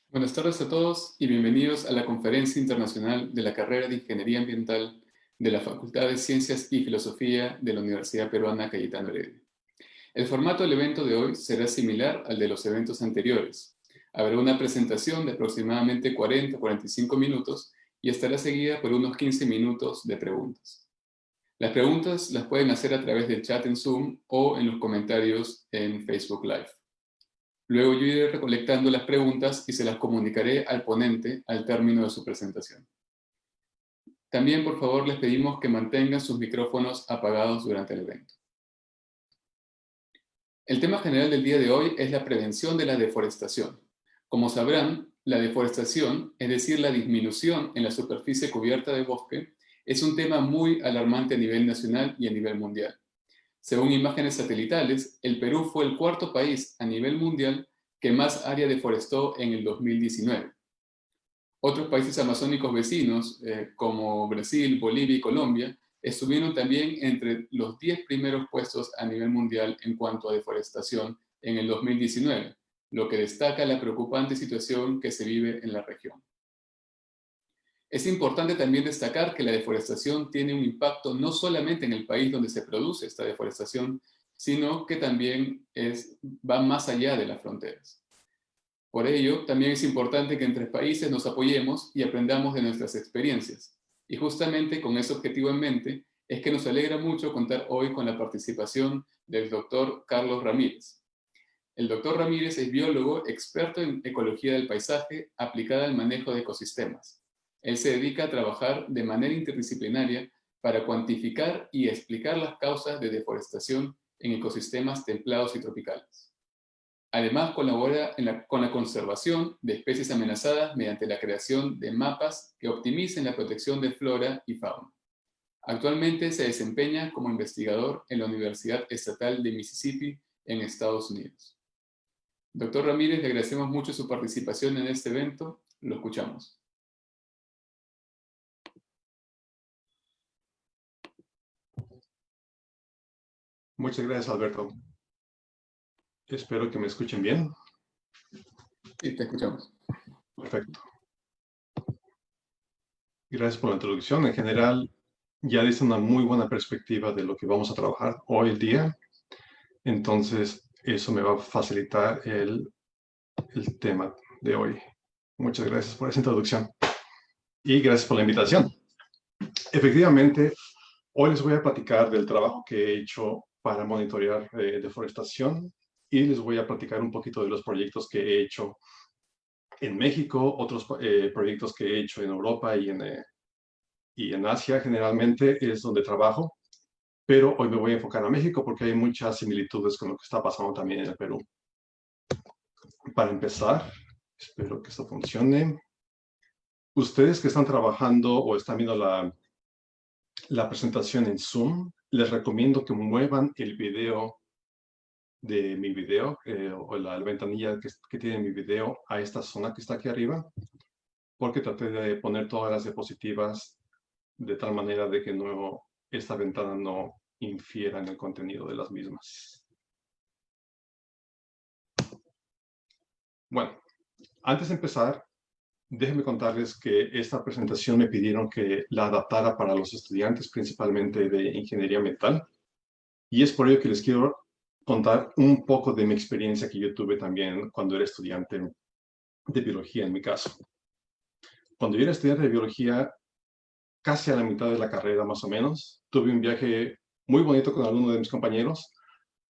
Buenas tardes a todos y bienvenidos a la Conferencia Internacional de la Carrera de Ingeniería Ambiental de la Facultad de Ciencias y Filosofía de la Universidad Peruana Cayetano Heredia. El formato del evento de hoy será similar al de los eventos anteriores. Habrá una presentación de aproximadamente 40-45 minutos y estará seguida por unos 15 minutos de preguntas. Las preguntas las pueden hacer a través del chat en Zoom o en los comentarios en Facebook Live. Luego yo iré recolectando las preguntas y se las comunicaré al ponente al término de su presentación. También, por favor, les pedimos que mantengan sus micrófonos apagados durante el evento. El tema general del día de hoy es la prevención de la deforestación. Como sabrán, la deforestación, es decir, la disminución en la superficie cubierta de bosque, es un tema muy alarmante a nivel nacional y a nivel mundial. Según imágenes satelitales, el Perú fue el cuarto país a nivel mundial que más área deforestó en el 2019. Otros países amazónicos vecinos, como Brasil, Bolivia y Colombia, estuvieron también entre los 10 primeros puestos a nivel mundial en cuanto a deforestación en el 2019, lo que destaca la preocupante situación que se vive en la región. Es importante también destacar que la deforestación tiene un impacto no solamente en el país donde se produce esta deforestación, sino que también va más allá de las fronteras. Por ello, también es importante que entre países nos apoyemos y aprendamos de nuestras experiencias. Y justamente con ese objetivo en mente, es que nos alegra mucho contar hoy con la participación del doctor Carlos Ramírez. El doctor Ramírez es biólogo experto en ecología del paisaje aplicada al manejo de ecosistemas. Él se dedica a trabajar de manera interdisciplinaria para cuantificar y explicar las causas de deforestación en ecosistemas templados y tropicales. Además, colabora con la conservación de especies amenazadas mediante la creación de mapas que optimicen la protección de flora y fauna. Actualmente se desempeña como investigador en la Universidad Estatal de Mississippi en Estados Unidos. Doctor Ramírez, le agradecemos mucho su participación en este evento. Lo escuchamos. Muchas gracias, Alberto. Espero que me escuchen bien. Sí, te escuchamos. Perfecto. Gracias por la introducción. En general, ya dice una muy buena perspectiva de lo que vamos a trabajar hoy el día. Entonces, eso me va a facilitar el tema de hoy. Muchas gracias por esa introducción. Y gracias por la invitación. Efectivamente, hoy les voy a platicar del trabajo que he hecho para monitorear deforestación y les voy a platicar un poquito de los proyectos que he hecho en México, otros proyectos que he hecho en Europa y en Asia generalmente es donde trabajo, pero hoy me voy a enfocar a México porque hay muchas similitudes con lo que está pasando también en el Perú. Para empezar, espero que esto funcione. Ustedes que están trabajando o están viendo la presentación en Zoom, les recomiendo que muevan el video de mi video o la ventanilla que tiene mi video a esta zona que está aquí arriba, porque traté de poner todas las diapositivas de tal manera de que esta ventana no infiera en el contenido de las mismas. Bueno, antes de empezar, déjenme contarles que esta presentación me pidieron que la adaptara para los estudiantes, principalmente de ingeniería ambiental, y es por ello que les quiero contar un poco de mi experiencia que yo tuve también cuando era estudiante de biología, en mi caso. Cuando yo era estudiante de biología, casi a la mitad de la carrera más o menos, tuve un viaje muy bonito con algunos de mis compañeros.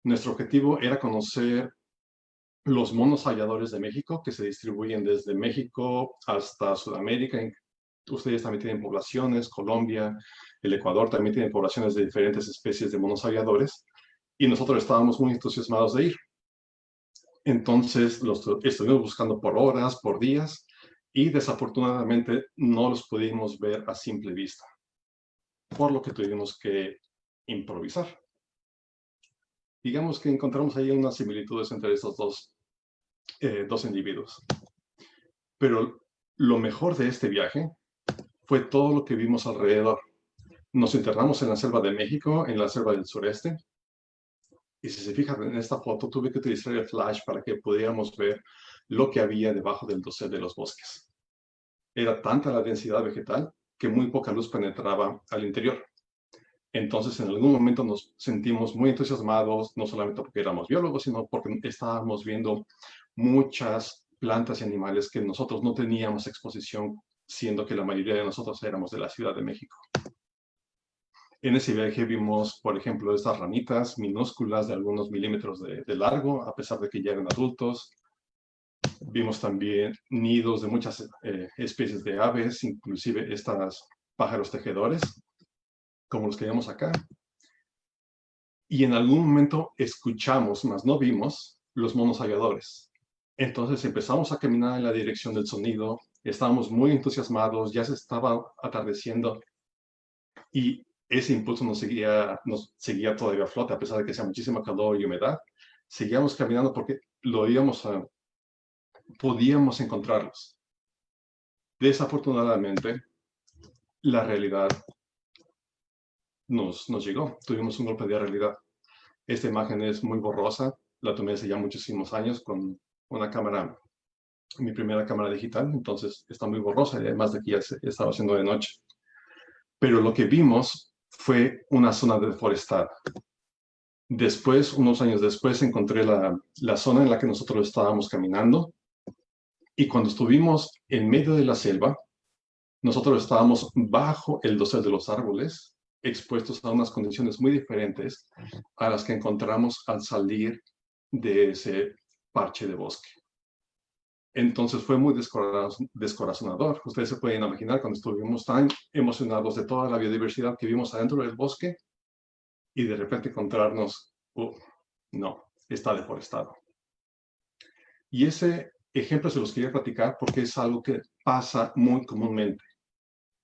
Nuestro objetivo era conocer los monos aulladores de México, que se distribuyen desde México hasta Sudamérica. Ustedes también tienen poblaciones, Colombia, el Ecuador también tienen poblaciones de diferentes especies de monos aulladores, y nosotros estábamos muy entusiasmados de ir. Entonces los estuvimos buscando por horas, por días, y desafortunadamente no los pudimos ver a simple vista, por lo que tuvimos que improvisar. Digamos que encontramos ahí unas similitudes entre estos dos individuos. Pero lo mejor de este viaje fue todo lo que vimos alrededor. Nos internamos en la selva de México, en la selva del sureste, y si se fijan en esta foto, tuve que utilizar el flash para que pudiéramos ver lo que había debajo del dosel de los bosques. Era tanta la densidad vegetal que muy poca luz penetraba al interior. Entonces, en algún momento nos sentimos muy entusiasmados, no solamente porque éramos biólogos, sino porque estábamos viendo muchas plantas y animales que nosotros no teníamos exposición, siendo que la mayoría de nosotros éramos de la Ciudad de México. En ese viaje vimos, por ejemplo, estas ranitas minúsculas de algunos milímetros de largo, a pesar de que ya eran adultos. Vimos también nidos de muchas especies de aves, inclusive estas pájaros tejedores, como los que vemos acá. Y en algún momento escuchamos, mas no vimos, los monos aulladores. Entonces empezamos a caminar en la dirección del sonido, estábamos muy entusiasmados, ya se estaba atardeciendo y ese impulso nos seguía todavía a flote, a pesar de que hacía muchísima calor y humedad. Seguíamos caminando porque podíamos encontrarlos. Desafortunadamente, la realidad nos llegó. Tuvimos un golpe de realidad. Esta imagen es muy borrosa. La tomé hace ya muchísimos años con una cámara, mi primera cámara digital. Entonces está muy borrosa y además de que ya estaba haciendo de noche. Pero lo que vimos fue una zona deforestada. Después, unos años después, encontré la zona en la que nosotros estábamos caminando. Y cuando estuvimos en medio de la selva, nosotros estábamos bajo el dosel de los árboles, expuestos a unas condiciones muy diferentes a las que encontramos al salir de ese parche de bosque. Entonces fue muy descorazonador. Ustedes se pueden imaginar cuando estuvimos tan emocionados de toda la biodiversidad que vimos adentro del bosque y de repente encontrarnos, no, está deforestado. Y ese ejemplo se los quería platicar porque es algo que pasa muy comúnmente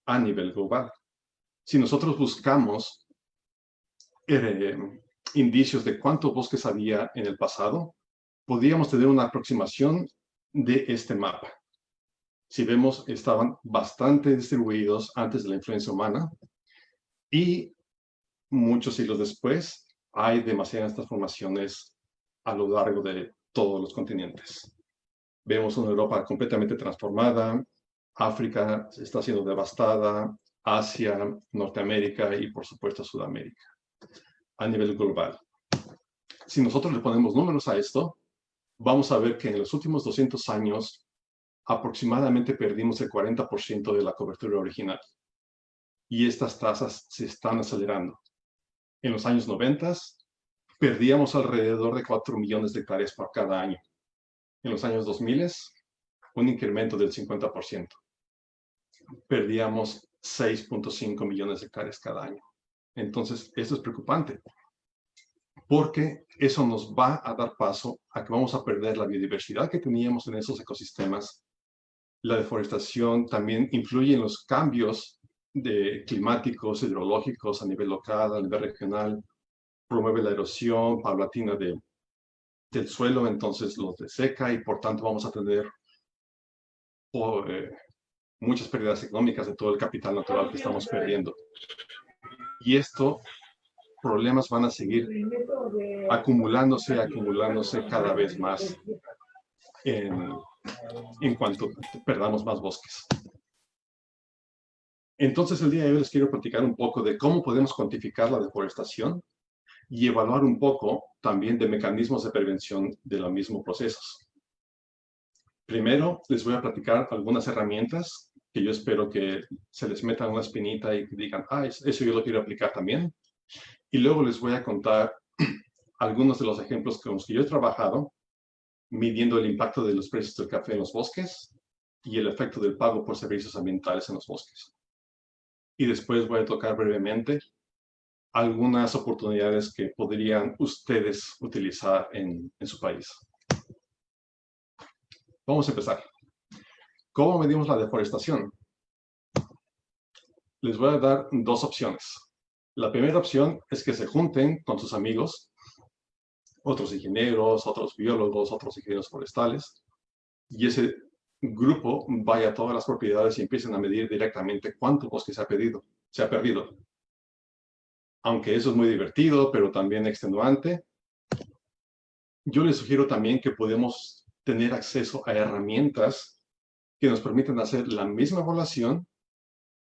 a nivel global. Si nosotros buscamos indicios de cuántos bosques había en el pasado, podríamos tener una aproximación de este mapa. Si vemos, estaban bastante distribuidos antes de la influencia humana y muchos siglos después hay demasiadas transformaciones a lo largo de todos los continentes. Vemos una Europa completamente transformada, África está siendo devastada, Asia, Norteamérica y por supuesto Sudamérica, a nivel global. Si nosotros le ponemos números a esto, vamos a ver que en los últimos 200 años aproximadamente perdimos el 40% de la cobertura original. Y estas tasas se están acelerando. En los años 90 perdíamos alrededor de 4 millones de hectáreas por cada año. En los años 2000, un incremento del 50%. Perdíamos 6.5 millones de hectáreas cada año. Entonces, esto es preocupante, porque eso nos va a dar paso a que vamos a perder la biodiversidad que teníamos en esos ecosistemas. La deforestación también influye en los cambios climáticos, hidrológicos a nivel local, a nivel regional, promueve la erosión paulatina del suelo, entonces los deseca y por tanto vamos a tener muchas pérdidas económicas de todo el capital natural que estamos perdiendo. Y estos problemas van a seguir acumulándose cada vez más en cuanto perdamos más bosques. Entonces, el día de hoy les quiero platicar un poco de cómo podemos cuantificar la deforestación y evaluar un poco también de mecanismos de prevención de los mismos procesos. Primero, les voy a platicar algunas herramientas que yo espero que se les meta una espinita y que digan, eso yo lo quiero aplicar también. Y luego les voy a contar algunos de los ejemplos con los que yo he trabajado, midiendo el impacto de los precios del café en los bosques y el efecto del pago por servicios ambientales en los bosques. Y después voy a tocar brevemente algunas oportunidades que podrían ustedes utilizar en su país. Vamos a empezar. ¿Cómo medimos la deforestación? Les voy a dar dos opciones. La primera opción es que se junten con sus amigos, otros ingenieros, otros biólogos, otros ingenieros forestales, y ese grupo vaya a todas las propiedades y empiecen a medir directamente cuánto bosque se ha perdido. Aunque eso es muy divertido, pero también extenuante, yo les sugiero también que podemos tener acceso a herramientas que nos permiten hacer la misma evaluación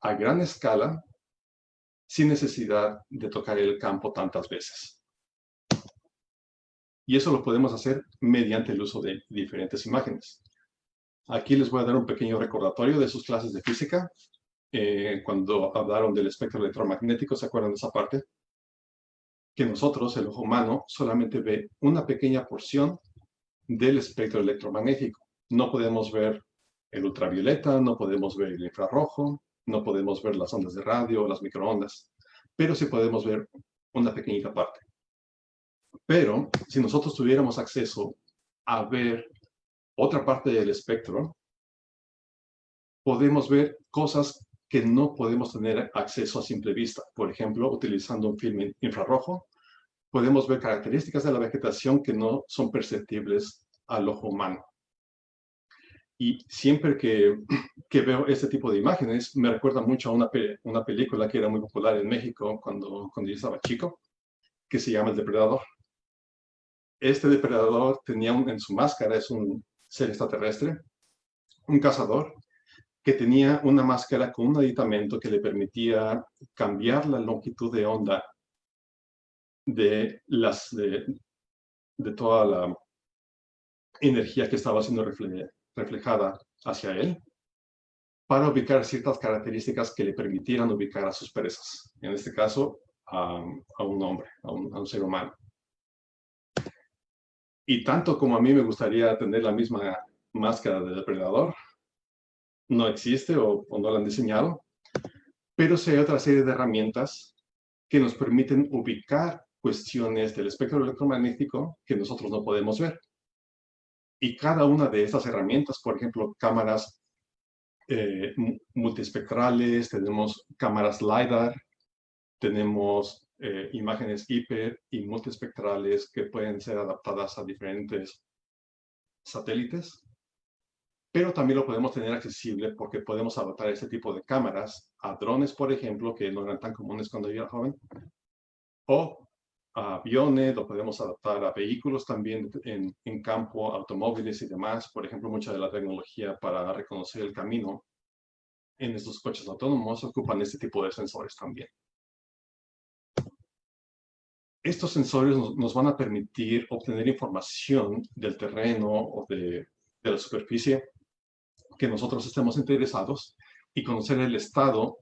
a gran escala sin necesidad de tocar el campo tantas veces. Y eso lo podemos hacer mediante el uso de diferentes imágenes. Aquí les voy a dar un pequeño recordatorio de sus clases de física. Cuando hablaron del espectro electromagnético, ¿se acuerdan de esa parte? Que nosotros, el ojo humano, solamente ve una pequeña porción del espectro electromagnético. No podemos ver el ultravioleta, no podemos ver el infrarrojo, no podemos ver las ondas de radio o las microondas, pero sí podemos ver una pequeñita parte. Pero si nosotros tuviéramos acceso a ver otra parte del espectro, podemos ver cosas que no podemos tener acceso a simple vista. Por ejemplo, utilizando un film infrarrojo, podemos ver características de la vegetación que no son perceptibles al ojo humano. Y siempre que veo este tipo de imágenes, me recuerda mucho a una película que era muy popular en México cuando yo estaba chico, que se llama El Depredador. Este depredador tenía en su máscara, es un ser extraterrestre, un cazador, que tenía una máscara con un aditamento que le permitía cambiar la longitud de onda de toda la energía que estaba siendo reflejada hacia él, para ubicar ciertas características que le permitieran ubicar a sus presas, en este caso a un hombre, a un ser humano. Y tanto como a mí me gustaría tener la misma máscara de depredador, no existe o no la han diseñado, pero sí hay otra serie de herramientas que nos permiten ubicar cuestiones del espectro electromagnético que nosotros no podemos ver. Y cada una de estas herramientas, por ejemplo, cámaras multiespectrales, tenemos cámaras LiDAR, tenemos imágenes hiper y multiespectrales que pueden ser adaptadas a diferentes satélites, pero también lo podemos tener accesible porque podemos adaptar este tipo de cámaras a drones, por ejemplo, que no eran tan comunes cuando yo era joven, o a aviones, lo podemos adaptar a vehículos también en campo, automóviles y demás. Por ejemplo, mucha de la tecnología para reconocer el camino en estos coches autónomos ocupan este tipo de sensores también. Estos sensores nos van a permitir obtener información del terreno o de la superficie que nosotros estemos interesados y conocer el estado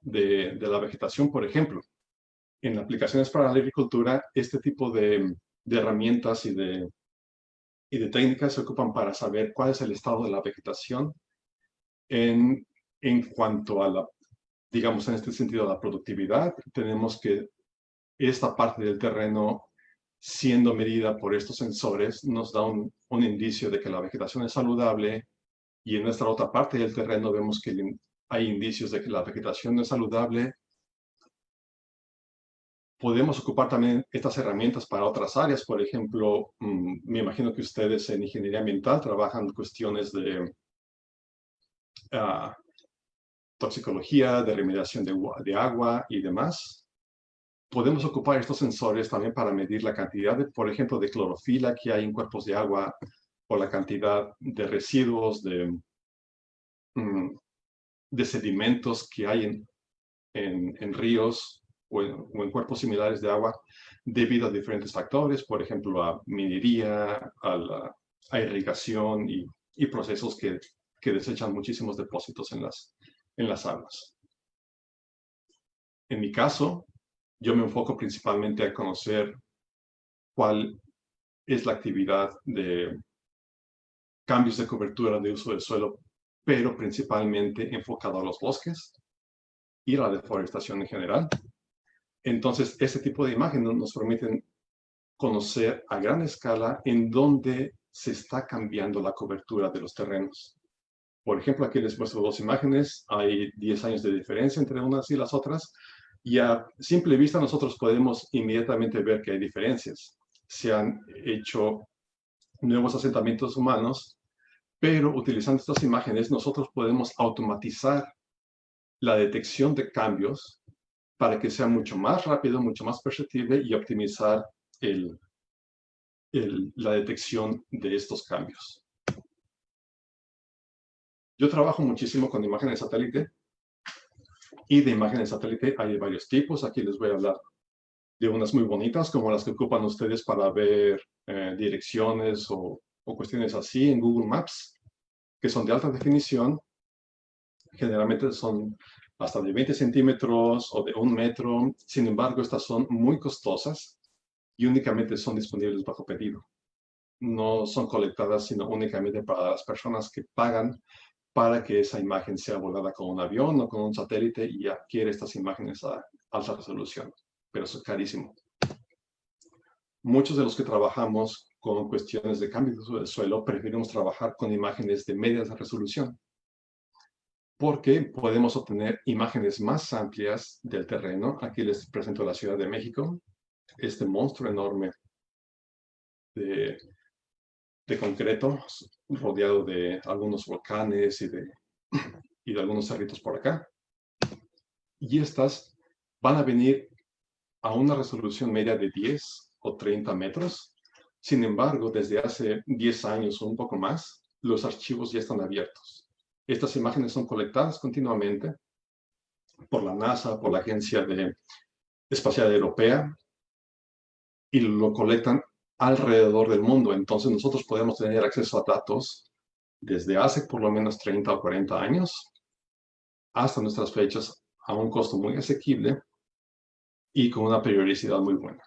de la vegetación, por ejemplo. En aplicaciones para la agricultura, este tipo de herramientas y de técnicas se ocupan para saber cuál es el estado de la vegetación en cuanto a digamos en este sentido, a la productividad. Tenemos que esta parte del terreno, siendo medida por estos sensores, nos da un indicio de que la vegetación es saludable, y en nuestra otra parte del terreno vemos que hay indicios de que la vegetación no es saludable. Podemos ocupar también estas herramientas para otras áreas. Por ejemplo, me imagino que ustedes en ingeniería ambiental trabajan cuestiones de toxicología, de remediación de agua y demás. Podemos ocupar estos sensores también para medir la cantidad, por ejemplo, de clorofila que hay en cuerpos de agua, o la cantidad de residuos de sedimentos que hay en ríos o en cuerpos similares de agua, debido a diferentes factores, por ejemplo, a minería, a irrigación y procesos que desechan muchísimos depósitos en las aguas. En mi caso, yo me enfoco principalmente a conocer cuál es la actividad de cambios de cobertura de uso del suelo, pero principalmente enfocado a los bosques y la deforestación en general. Entonces, este tipo de imágenes nos permiten conocer a gran escala en dónde se está cambiando la cobertura de los terrenos. Por ejemplo, aquí les muestro dos imágenes. Hay 10 años de diferencia entre unas y las otras. Y a simple vista nosotros podemos inmediatamente ver que hay diferencias. Se han hecho nuevos asentamientos humanos, pero utilizando estas imágenes nosotros podemos automatizar la detección de cambios para que sea mucho más rápido, mucho más perceptible, y optimizar la detección de estos cambios. Yo trabajo muchísimo con imágenes de satélite, y de imágenes de satélite hay varios tipos. Aquí les voy a hablar de unas muy bonitas, como las que ocupan ustedes para ver direcciones o cuestiones así en Google Maps, que son de alta definición. Generalmente son hasta de 20 centímetros o de 1 metro. Sin embargo, estas son muy costosas y únicamente son disponibles bajo pedido. No son colectadas, sino únicamente para las personas que pagan para que esa imagen sea volada con un avión o con un satélite y adquiere estas imágenes a alta resolución. Pero eso es carísimo. Muchos de los que trabajamos con cuestiones de cambio de uso del suelo preferimos trabajar con imágenes de media resolución, porque podemos obtener imágenes más amplias del terreno. Aquí les presento la Ciudad de México, este monstruo enorme de, concreto, rodeado de algunos volcanes y de algunos cerritos por acá. Y estas van a venir a una resolución media de 10 o 30 metros. Sin embargo, desde hace 10 años o un poco más, los archivos ya están abiertos. Estas imágenes son colectadas continuamente por la NASA, por la Agencia Espacial Europea, y lo colectan alrededor del mundo. Entonces nosotros podemos tener acceso a datos desde hace por lo menos 30 o 40 años hasta nuestras fechas a un costo muy asequible y con una periodicidad muy buena.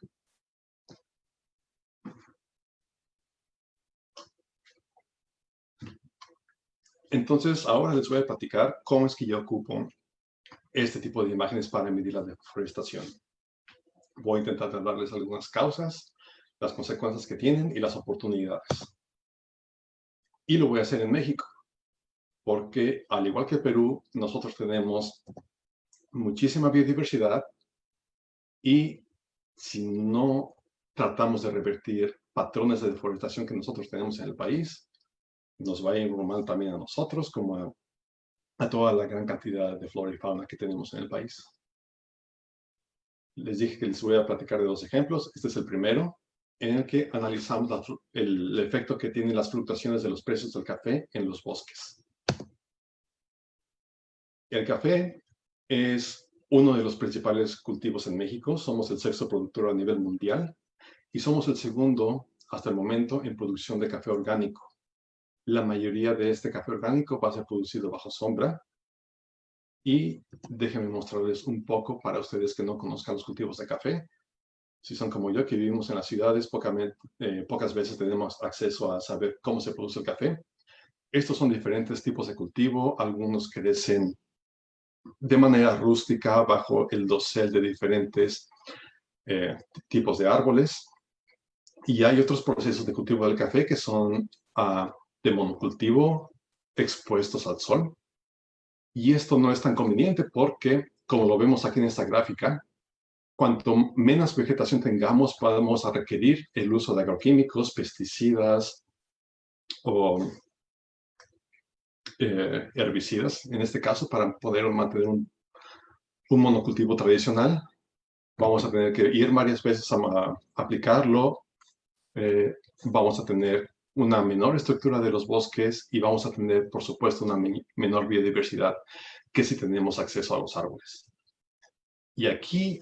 Entonces, ahora les voy a platicar cómo es que yo ocupo este tipo de imágenes para medir la deforestación. Voy a intentar darles algunas causas, las consecuencias que tienen y las oportunidades. Y lo voy a hacer en México, porque al igual que Perú, nosotros tenemos muchísima biodiversidad y si no tratamos de revertir patrones de deforestación que nosotros tenemos en el país, nos va a ir mal también a nosotros como a toda la gran cantidad de flora y fauna que tenemos en el país. Les dije que les voy a platicar de 2 ejemplos. Este es el primero, en el que analizamos el efecto que tienen las fluctuaciones de los precios del café en los bosques. El café es uno de los principales cultivos en México. Somos el 6º productor a nivel mundial y somos el 2º hasta el momento en producción de café orgánico. La mayoría de este café orgánico va a ser producido bajo sombra. Y déjenme mostrarles un poco para ustedes que no conozcan los cultivos de café. Si son como yo, que vivimos en las ciudades, pocas veces tenemos acceso a saber cómo se produce el café. Estos son diferentes tipos de cultivo. Algunos crecen de manera rústica bajo el dosel de diferentes tipos de árboles. Y hay otros procesos de cultivo del café que son de monocultivo, expuestos al sol. Y esto no es tan conveniente porque, como lo vemos aquí en esta gráfica, cuanto menos vegetación tengamos, vamos a requerir el uso de agroquímicos, pesticidas o herbicidas, en este caso, para poder mantener un monocultivo tradicional. Vamos a tener que ir varias veces a aplicarlo, vamos a tener una menor estructura de los bosques y vamos a tener, por supuesto, una menor biodiversidad que si tenemos acceso a los árboles. Y aquí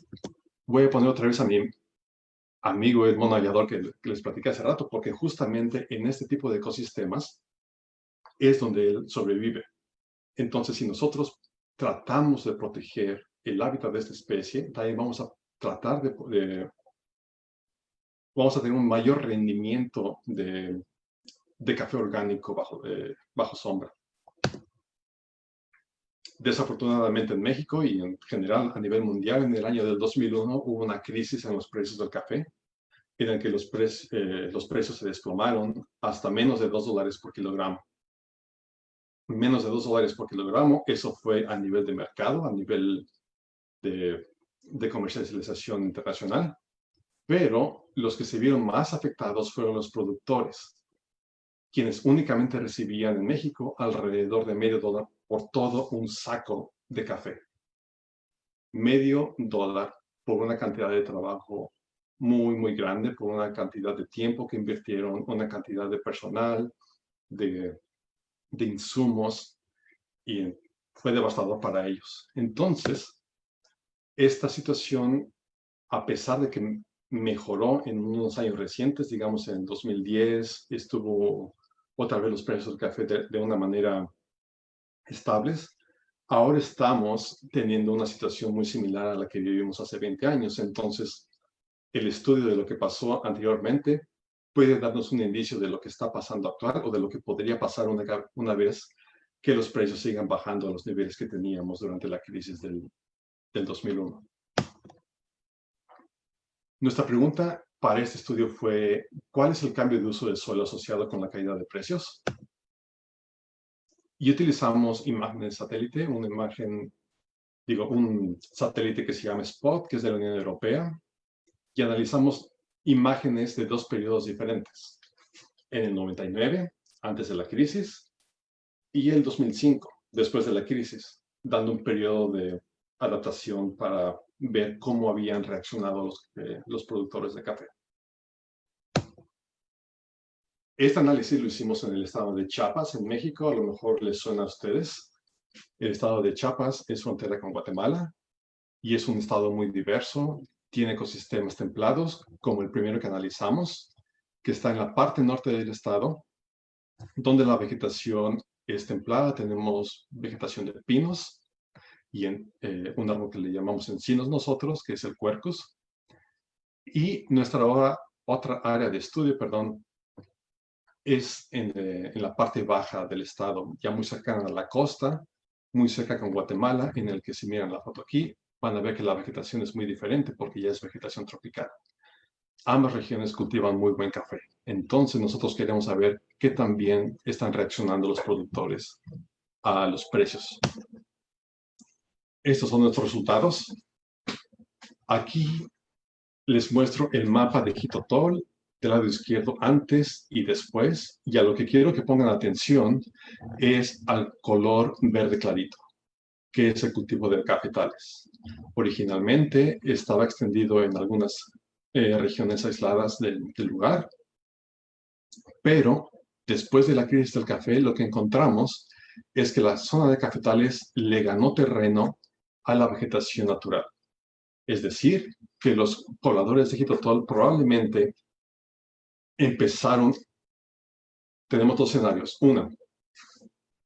voy a poner otra vez a mi amigo el mono aviador que les platicé hace rato, porque justamente en este tipo de ecosistemas es donde él sobrevive. Entonces, si nosotros tratamos de proteger el hábitat de esta especie, también vamos a tratar vamos a tener un mayor rendimiento de café orgánico bajo sombra. Desafortunadamente en México y en general a nivel mundial, en el año del 2001 hubo una crisis en los precios del café, en el que los precios se desplomaron hasta menos de $2 por kilogramo. Menos de $2 por kilogramo, eso fue a nivel de mercado, a nivel de comercialización internacional, pero los que se vieron más afectados fueron los productores, quienes únicamente recibían en México alrededor de $0.5 por todo un saco de café. $0.5 por una cantidad de trabajo muy, muy grande, por una cantidad de tiempo que invirtieron, una cantidad de personal, de insumos. y fue devastador para ellos. Entonces, esta situación, a pesar de que mejoró en unos años recientes, digamos en 2010, estuvo otra vez los precios del café de una manera estables, ahora estamos teniendo una situación muy similar a la que vivimos hace 20 años. Entonces, el estudio de lo que pasó anteriormente puede darnos un indicio de lo que está pasando actual o de lo que podría pasar una vez que los precios sigan bajando a los niveles que teníamos durante la crisis del 2001. Nuestra pregunta para este estudio fue, ¿cuál es el cambio de uso del suelo asociado con la caída de precios? Y utilizamos imágenes de satélite, un satélite que se llama SPOT, que es de la Unión Europea, y analizamos imágenes de dos periodos diferentes. En el 99, antes de la crisis, y el 2005, después de la crisis, dando un periodo de adaptación para ver cómo habían reaccionado los productores de café. Este análisis lo hicimos en el estado de Chiapas, en México. A lo mejor les suena a ustedes. El estado de Chiapas es frontera con Guatemala y es un estado muy diverso. Tiene ecosistemas templados, como el primero que analizamos, que está en la parte norte del estado, donde la vegetación es templada. Tenemos vegetación de pinos y un árbol que le llamamos encinos nosotros, que es el quercus. Y nuestra otra área de estudio, es en la parte baja del estado, ya muy cercana a la costa, muy cerca con Guatemala, en el que si miran la foto aquí, van a ver que la vegetación es muy diferente porque ya es vegetación tropical. Ambas regiones cultivan muy buen café. Entonces nosotros queremos saber qué tan bien están reaccionando los productores a los precios. Estos son nuestros resultados. Aquí les muestro el mapa de Jitotol del lado izquierdo antes y después, y a lo que quiero que pongan atención es al color verde clarito, que es el cultivo de cafetales. Originalmente estaba extendido en algunas regiones aisladas del lugar, pero después de la crisis del café lo que encontramos es que la zona de cafetales le ganó terreno a la vegetación natural. Es decir, que los pobladores de Jitotol probablemente empezaron, tenemos dos escenarios. Una,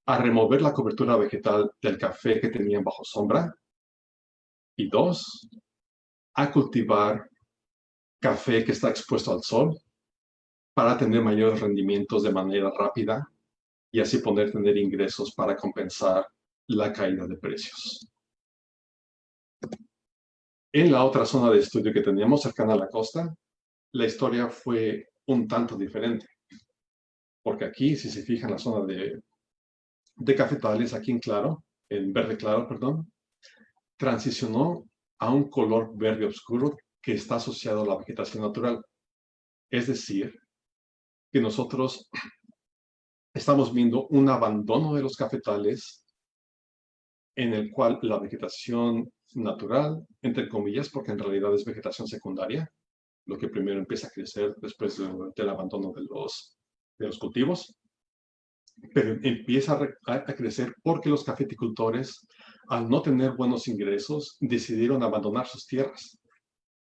a remover la cobertura vegetal del café que tenían bajo sombra. Y dos, a cultivar café que está expuesto al sol para tener mayores rendimientos de manera rápida y así poder tener ingresos para compensar la caída de precios. En la otra zona de estudio que teníamos cercana a la costa, la historia fue un tanto diferente. Porque aquí, si se fijan, la zona de cafetales, aquí en verde claro, transicionó a un color verde oscuro que está asociado a la vegetación natural. Es decir, que nosotros estamos viendo un abandono de los cafetales en el cual la vegetación natural, entre comillas, porque en realidad es vegetación secundaria, lo que primero empieza a crecer después del abandono de los cultivos, pero empieza a crecer porque los cafeticultores, al no tener buenos ingresos, decidieron abandonar sus tierras.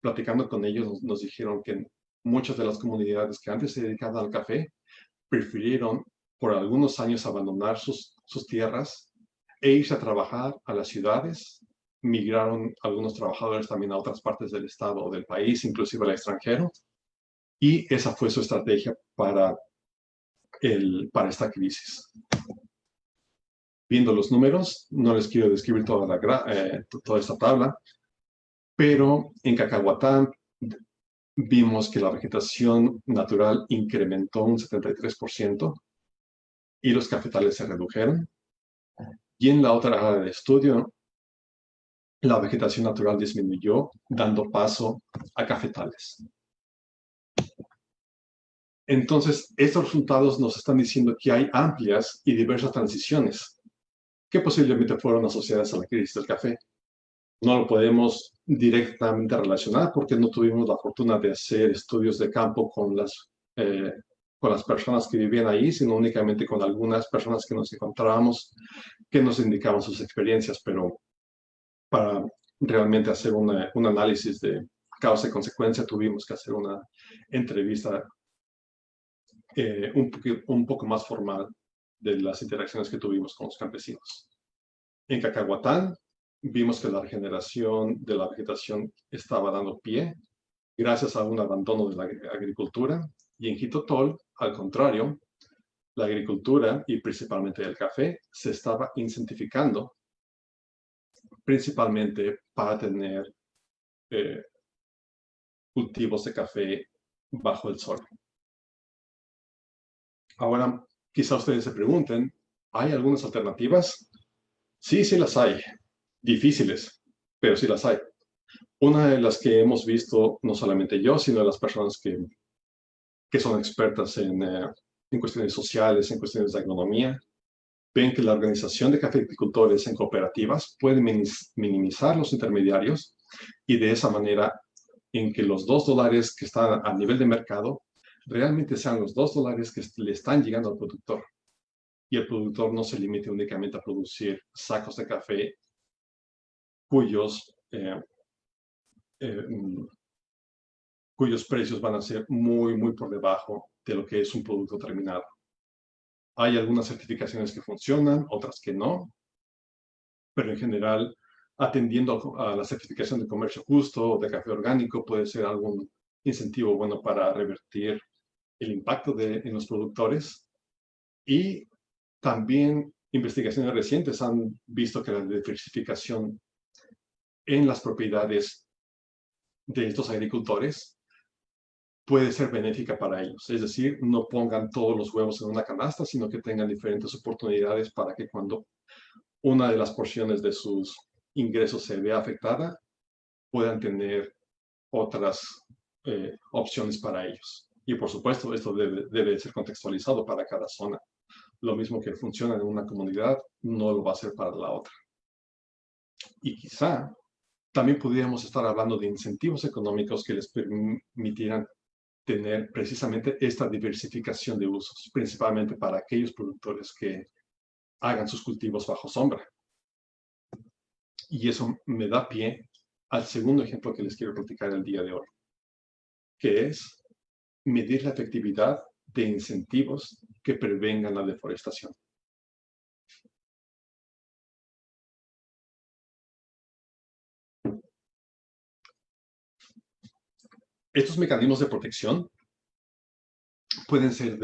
Platicando con ellos, nos dijeron que muchas de las comunidades que antes se dedicaban al café prefirieron por algunos años abandonar sus tierras e irse a trabajar a las ciudades. Migraron algunos trabajadores también a otras partes del estado o del país, inclusive al extranjero. Y esa fue su estrategia para esta crisis. Viendo los números, no les quiero describir toda esta tabla, pero en Cacahuatán vimos que la vegetación natural incrementó un 73% y los cafetales se redujeron. Y en la otra área de estudio, la vegetación natural disminuyó, dando paso a cafetales. Entonces, estos resultados nos están diciendo que hay amplias y diversas transiciones que posiblemente fueron asociadas a la crisis del café. No lo podemos directamente relacionar porque no tuvimos la fortuna de hacer estudios de campo con las personas que vivían ahí, sino únicamente con algunas personas que nos encontrábamos qué nos indicaban sus experiencias, pero para realmente hacer un análisis de causa y consecuencia tuvimos que hacer una entrevista un poco más formal de las interacciones que tuvimos con los campesinos. En Cacahuatán vimos que la regeneración de la vegetación estaba dando pie gracias a un abandono de la agricultura, y en Jitotol, al contrario, la agricultura y principalmente el café se estaba incentificando principalmente para tener cultivos de café bajo el sol. Ahora, quizá ustedes se pregunten, ¿hay algunas alternativas? Sí, sí las hay. Difíciles, pero sí las hay. Una de las que hemos visto, no solamente yo, sino las personas que son expertas en cuestiones sociales, en cuestiones de agronomía, ven que la organización de cafeicultores en cooperativas puede minimizar los intermediarios y de esa manera en que los $2 que están a nivel de mercado realmente sean los $2 que le están llegando al productor. Y el productor no se limite únicamente a producir sacos de café cuyos precios van a ser muy, muy por debajo de lo que es un producto terminado. Hay algunas certificaciones que funcionan, otras que no, pero en general, atendiendo a la certificación de comercio justo o de café orgánico, puede ser algún incentivo bueno para revertir el impacto en los productores. Y también investigaciones recientes han visto que la diversificación en las propiedades de estos agricultores puede ser benéfica para ellos. Es decir, no pongan todos los huevos en una canasta, sino que tengan diferentes oportunidades para que cuando una de las porciones de sus ingresos se vea afectada, puedan tener otras opciones para ellos. Y por supuesto, esto debe ser contextualizado para cada zona. Lo mismo que funciona en una comunidad, no lo va a hacer para la otra. Y quizá también pudiéramos estar hablando de incentivos económicos que les permitieran tener precisamente esta diversificación de usos, principalmente para aquellos productores que hagan sus cultivos bajo sombra. Y eso me da pie al segundo ejemplo que les quiero platicar el día de hoy, que es medir la efectividad de incentivos que prevengan la deforestación. Estos mecanismos de protección pueden ser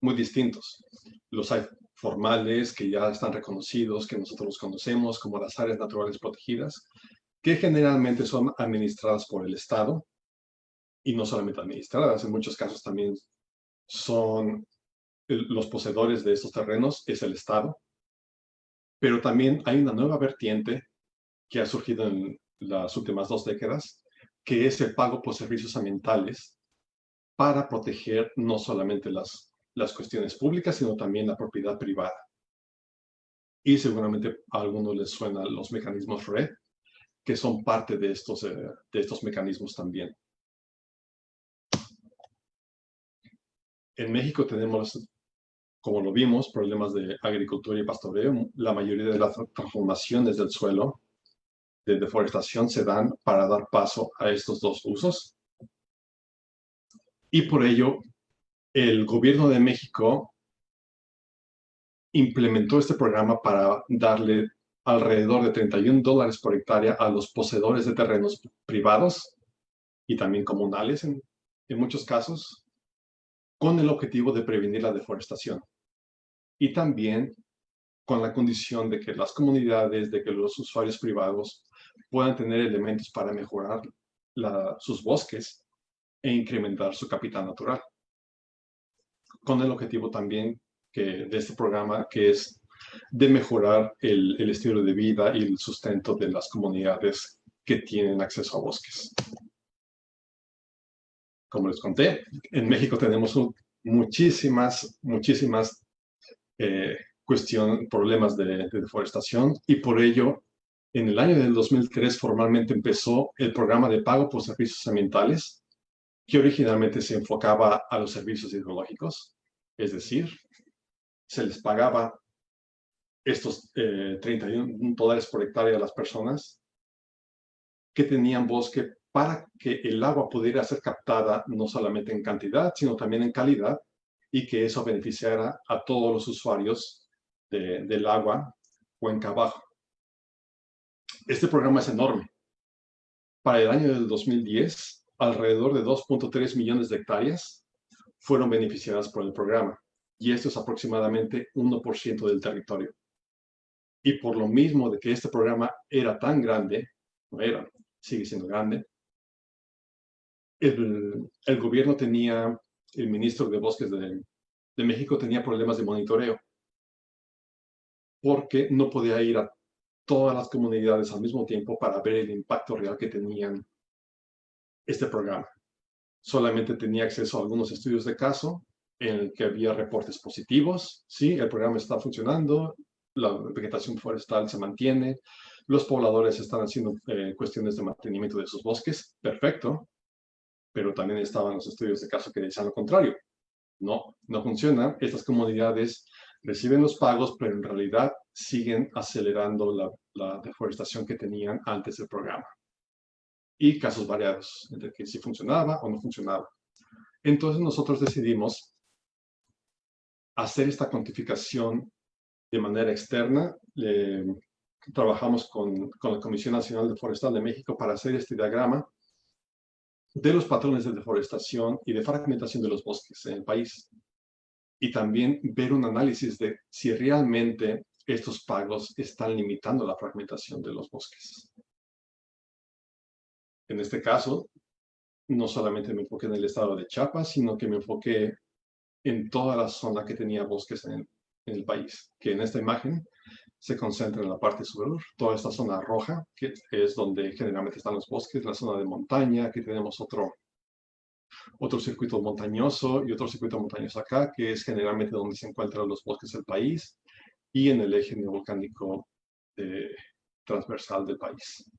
muy distintos. Los hay formales, que ya están reconocidos, que nosotros los conocemos como las áreas naturales protegidas, que generalmente son administradas por el Estado, y no solamente administradas, en muchos casos también son los poseedores de estos terrenos, es el Estado. Pero también hay una nueva vertiente que ha surgido en las últimas 2 décadas, que es el pago por servicios ambientales para proteger no solamente las cuestiones públicas, sino también la propiedad privada. Y seguramente a algunos les suenan los mecanismos RED, que son parte de estos mecanismos también. En México tenemos, como lo vimos, problemas de agricultura y pastoreo. La mayoría de las transformaciones del suelo de deforestación se dan para dar paso a estos 2 usos. Y por ello, el gobierno de México implementó este programa para darle alrededor de $31 por hectárea a los poseedores de terrenos privados y también comunales en muchos casos, con el objetivo de prevenir la deforestación. Y también con la condición de que las comunidades, de que los usuarios privados puedan tener elementos para mejorar sus bosques e incrementar su capital natural. Con el objetivo también de este programa, que es de mejorar el estilo de vida y el sustento de las comunidades que tienen acceso a bosques. Como les conté, en México tenemos muchísimas problemas de deforestación, y por ello, en el año del 2003 formalmente empezó el programa de pago por servicios ambientales, que originalmente se enfocaba a los servicios hidrológicos, es decir, se les pagaba estos $31 por hectárea a las personas que tenían bosque para que el agua pudiera ser captada no solamente en cantidad, sino también en calidad, y que eso beneficiara a todos los usuarios del agua cuenca abajo. Este programa es enorme. Para el año del 2010, alrededor de 2.3 millones de hectáreas fueron beneficiadas por el programa, y esto es aproximadamente 1% del territorio. Y por lo mismo de que este programa era tan grande, sigue siendo grande, el gobierno tenía, el ministro de Bosques de México tenía problemas de monitoreo, porque no podía ir a todas las comunidades al mismo tiempo para ver el impacto real que tenían este programa. Solamente tenía acceso a algunos estudios de caso en el que había reportes positivos. Sí, el programa está funcionando, la vegetación forestal se mantiene, los pobladores están haciendo cuestiones de mantenimiento de sus bosques, perfecto, pero también estaban los estudios de caso que decían lo contrario. No, no funciona. Estas comunidades reciben los pagos, pero en realidad siguen acelerando la deforestación que tenían antes del programa. Y casos variados, entre que si funcionaba o no funcionaba. Entonces nosotros decidimos hacer esta cuantificación de manera externa. Trabajamos con la Comisión Nacional de Forestal de México para hacer este diagrama de los patrones de deforestación y de fragmentación de los bosques en el país. Y también ver un análisis de si realmente estos pagos están limitando la fragmentación de los bosques. En este caso, no solamente me enfoqué en el estado de Chiapas, sino que me enfoqué en toda la zona que tenía bosques en el país, que en esta imagen se concentra en la parte superior, toda esta zona roja, que es donde generalmente están los bosques, la zona de montaña, aquí tenemos otro circuito montañoso y otro circuito montañoso acá, que es generalmente donde se encuentran los bosques del país, y en el eje neovolcánico transversal del país.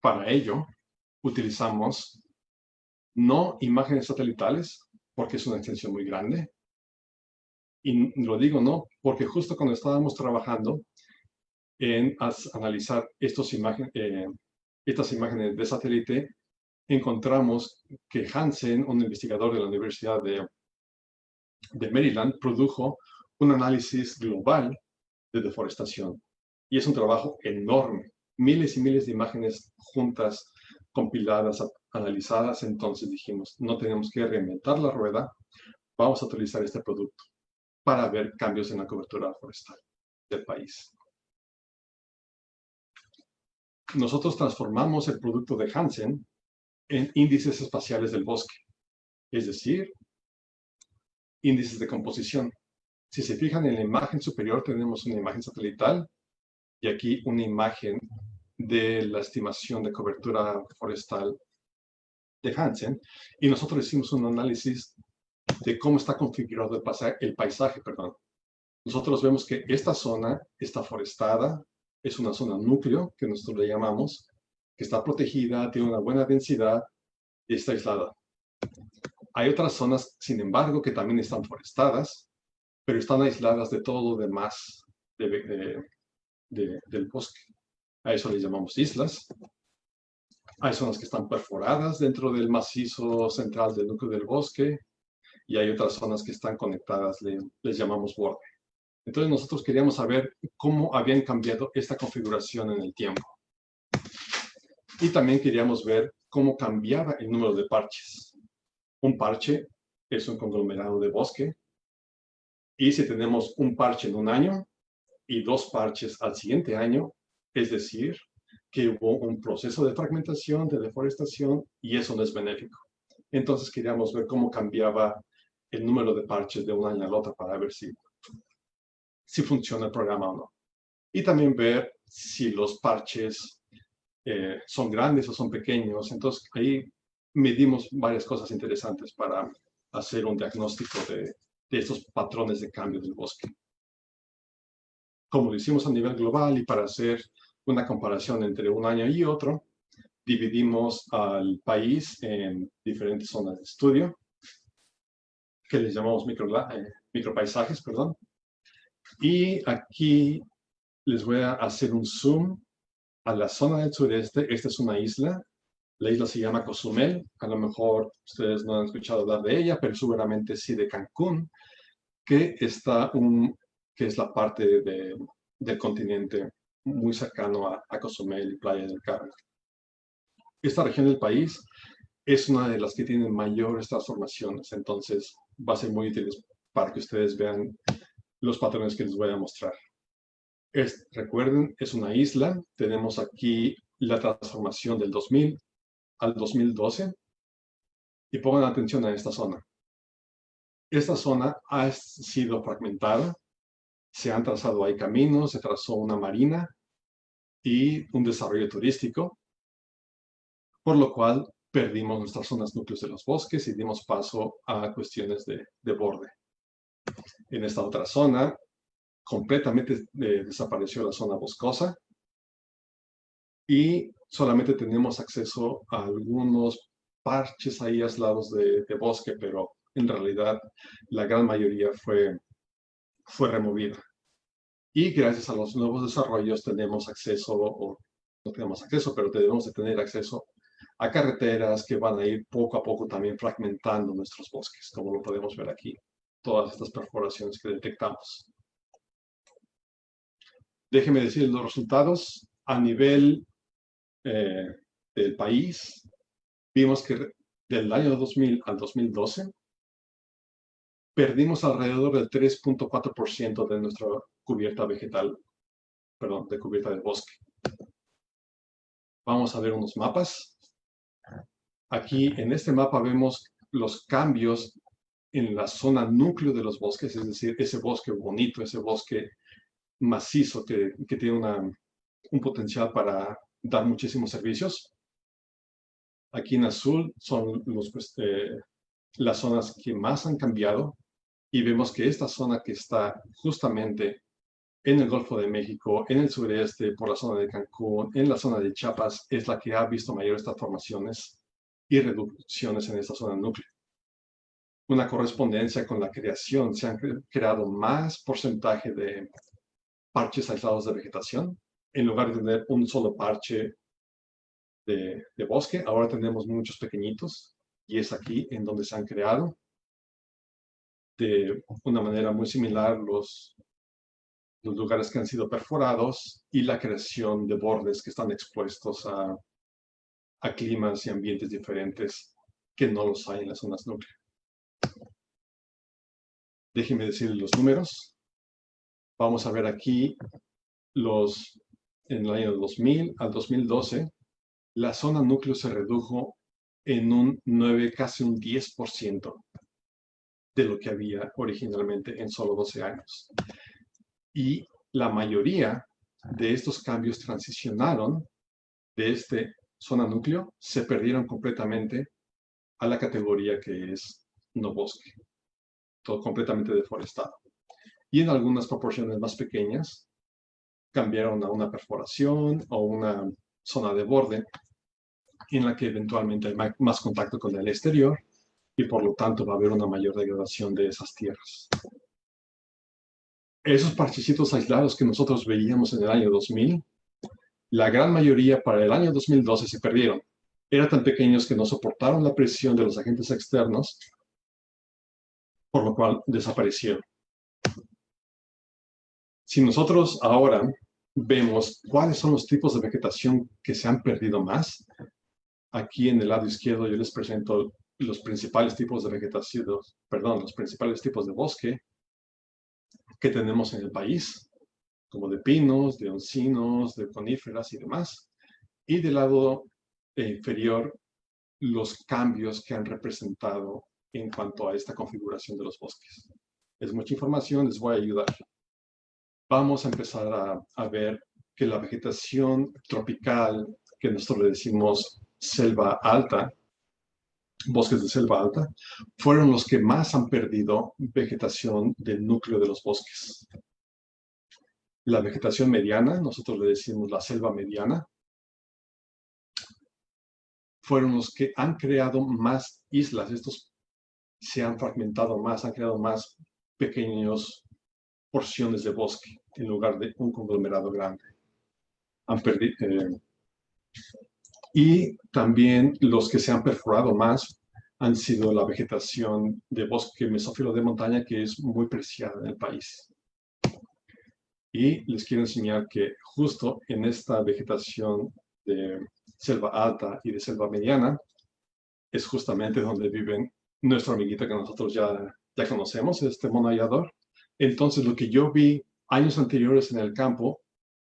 Para ello, utilizamos no imágenes satelitales, porque es una extensión muy grande, y lo digo no, porque justo cuando estábamos trabajando en analizar estas imágenes de satélite, encontramos que Hansen, un investigador de la Universidad de Maryland, produjo un análisis global de deforestación. Y es un trabajo enorme, miles y miles de imágenes juntas, compiladas, analizadas. Entonces dijimos, no tenemos que reinventar la rueda, vamos a utilizar este producto para ver cambios en la cobertura forestal del país. Nosotros transformamos el producto de Hansen en índices espaciales del bosque, es decir, índices de composición. Si se fijan en la imagen superior, tenemos una imagen satelital y aquí una imagen de la estimación de cobertura forestal de Hansen, y nosotros hicimos un análisis de cómo está configurado el paisaje. Nosotros vemos que esta zona está forestada, es una zona núcleo, que nosotros le llamamos, que está protegida, tiene una buena densidad y está aislada. Hay otras zonas, sin embargo, que también están forestadas, pero están aisladas de todo lo demás del bosque. A eso le llamamos islas. Hay zonas que están perforadas dentro del macizo central del núcleo del bosque, y hay otras zonas que están conectadas, les llamamos borde. Entonces nosotros queríamos saber cómo habían cambiado esta configuración en el tiempo. Y también queríamos ver cómo cambiaba el número de parches. Un parche es un conglomerado de bosque, y si tenemos un parche en un año y 2 parches al siguiente año, es decir, que hubo un proceso de fragmentación, de deforestación, y eso no es benéfico. Entonces queríamos ver cómo cambiaba el número de parches de un año al otro para ver si funciona el programa o no. Y también ver si los parches son grandes o son pequeños. Entonces ahí medimos varias cosas interesantes para hacer un diagnóstico de estos patrones de cambio del bosque. Como lo hicimos a nivel global, y para hacer una comparación entre un año y otro, dividimos al país en diferentes zonas de estudio, que les llamamos micropaisajes, Y aquí les voy a hacer un zoom a la zona del sureste. Esta es una isla. La isla se llama Cozumel. A lo mejor ustedes no han escuchado hablar de ella, pero seguramente sí de Cancún, que es la parte del continente muy cercano a Cozumel y Playa del Carmen. Esta región del país es una de las que tienen mayores transformaciones, entonces va a ser muy útil para que ustedes vean los patrones que les voy a mostrar. Recuerden, es una isla. Tenemos aquí la transformación del 2000 al 2012 y pongan atención a esta zona. Esta zona ha sido fragmentada, se han trazado ahí caminos, se trazó una marina y un desarrollo turístico, por lo cual perdimos nuestras zonas núcleos de los bosques y dimos paso a cuestiones de borde. En esta otra zona, completamente desapareció la zona boscosa y solamente tenemos acceso a algunos parches ahí aislados de bosque, pero en realidad la gran mayoría fue removida. Y gracias a los nuevos desarrollos tenemos acceso, o no tenemos acceso, pero debemos de tener acceso a carreteras que van a ir poco a poco también fragmentando nuestros bosques, como lo podemos ver aquí, todas estas perforaciones que detectamos. Déjenme decir los resultados. A nivel del país, vimos que del año 2000 al 2012, perdimos alrededor del 3.4% de nuestra cubierta vegetal, perdón, de cubierta de bosque. Vamos a ver unos mapas. Aquí en este mapa vemos los cambios en la zona núcleo de los bosques, es decir, ese bosque bonito, ese bosque macizo que tiene un potencial para dar muchísimos servicios. Aquí en azul son las zonas que más han cambiado y vemos que esta zona que está justamente en el Golfo de México, en el sureste, por la zona de Cancún, en la zona de Chiapas, es la que ha visto mayores transformaciones y reducciones en esta zona núcleo. Una correspondencia con la creación, se han creado más porcentaje de parches aislados de vegetación. En lugar de tener un solo parche de bosque, ahora tenemos muchos pequeñitos, y es aquí en donde se han creado. De una manera muy similar los lugares que han sido perforados y la creación de bordes que están expuestos a climas y ambientes diferentes que no los hay en las zonas núcleo. Déjenme decirles los números. Vamos a ver aquí en el año 2000 al 2012, la zona núcleo se redujo en un 9, casi un 10% de lo que había originalmente en solo 12 años. Y la mayoría de estos cambios transicionaron de esta zona núcleo, se perdieron completamente a la categoría que es no bosque, todo completamente deforestado. Y en algunas proporciones más pequeñas, cambiaron a una perforación o una zona de borde en la que eventualmente hay más contacto con el exterior y por lo tanto va a haber una mayor degradación de esas tierras. Esos parchecitos aislados que nosotros veíamos en el año 2000, la gran mayoría para el año 2012 se perdieron. Eran tan pequeños que no soportaron la presión de los agentes externos, por lo cual desaparecieron. Si nosotros ahora vemos cuáles son los tipos de vegetación que se han perdido más, aquí en el lado izquierdo yo les presento los principales tipos de vegetación, los principales tipos de bosque que tenemos en el país, como de pinos, de encinos, de coníferas y demás. Y del lado inferior, los cambios que han representado en cuanto a esta configuración de los bosques. Es mucha información, les voy a ayudar. Vamos a empezar a ver que la vegetación tropical, que nosotros le decimos selva alta, bosques de selva alta, fueron los que más han perdido vegetación del núcleo de los bosques. La vegetación mediana, nosotros le decimos la selva mediana, fueron los que han creado más islas. Estos se han fragmentado más, han creado más pequeños porciones de bosque en lugar de un conglomerado grande. Y también los que se han perforado más han sido la vegetación de bosque mesófilo de montaña, que es muy preciada en el país. Y les quiero enseñar que justo en esta vegetación de selva alta y de selva mediana es justamente donde viven nuestra amiguita que nosotros ya conocemos, este mono aullador. Entonces, lo que yo vi años anteriores en el campo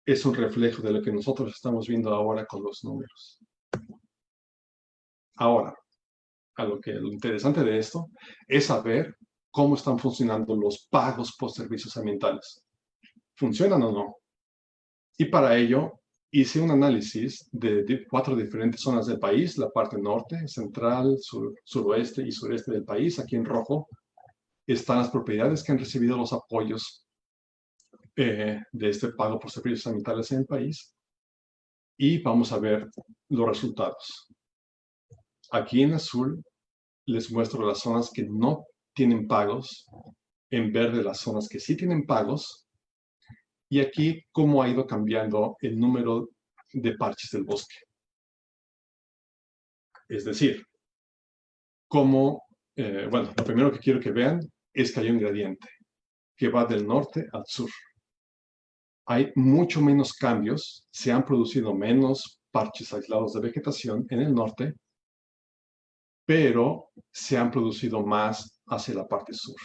es un reflejo de lo que nosotros estamos viendo ahora con los números. Ahora, lo interesante de esto es saber cómo están funcionando los pagos por servicios ambientales. ¿Funcionan o no? Y para ello hice un análisis de 4 diferentes zonas del país, la parte norte, central, suroeste y sureste del país. Aquí en rojo están las propiedades que han recibido los apoyos de este pago por servicios ambientales en el país. Y vamos a ver los resultados. Aquí en azul les muestro las zonas que no tienen pagos, en verde las zonas que sí tienen pagos, y aquí cómo ha ido cambiando el número de parches del bosque. Es decir, lo primero que quiero que vean es que hay un gradiente que va del norte al sur. Hay mucho menos cambios, se han producido menos parches aislados de vegetación en el norte, pero se han producido más hacia la parte sur.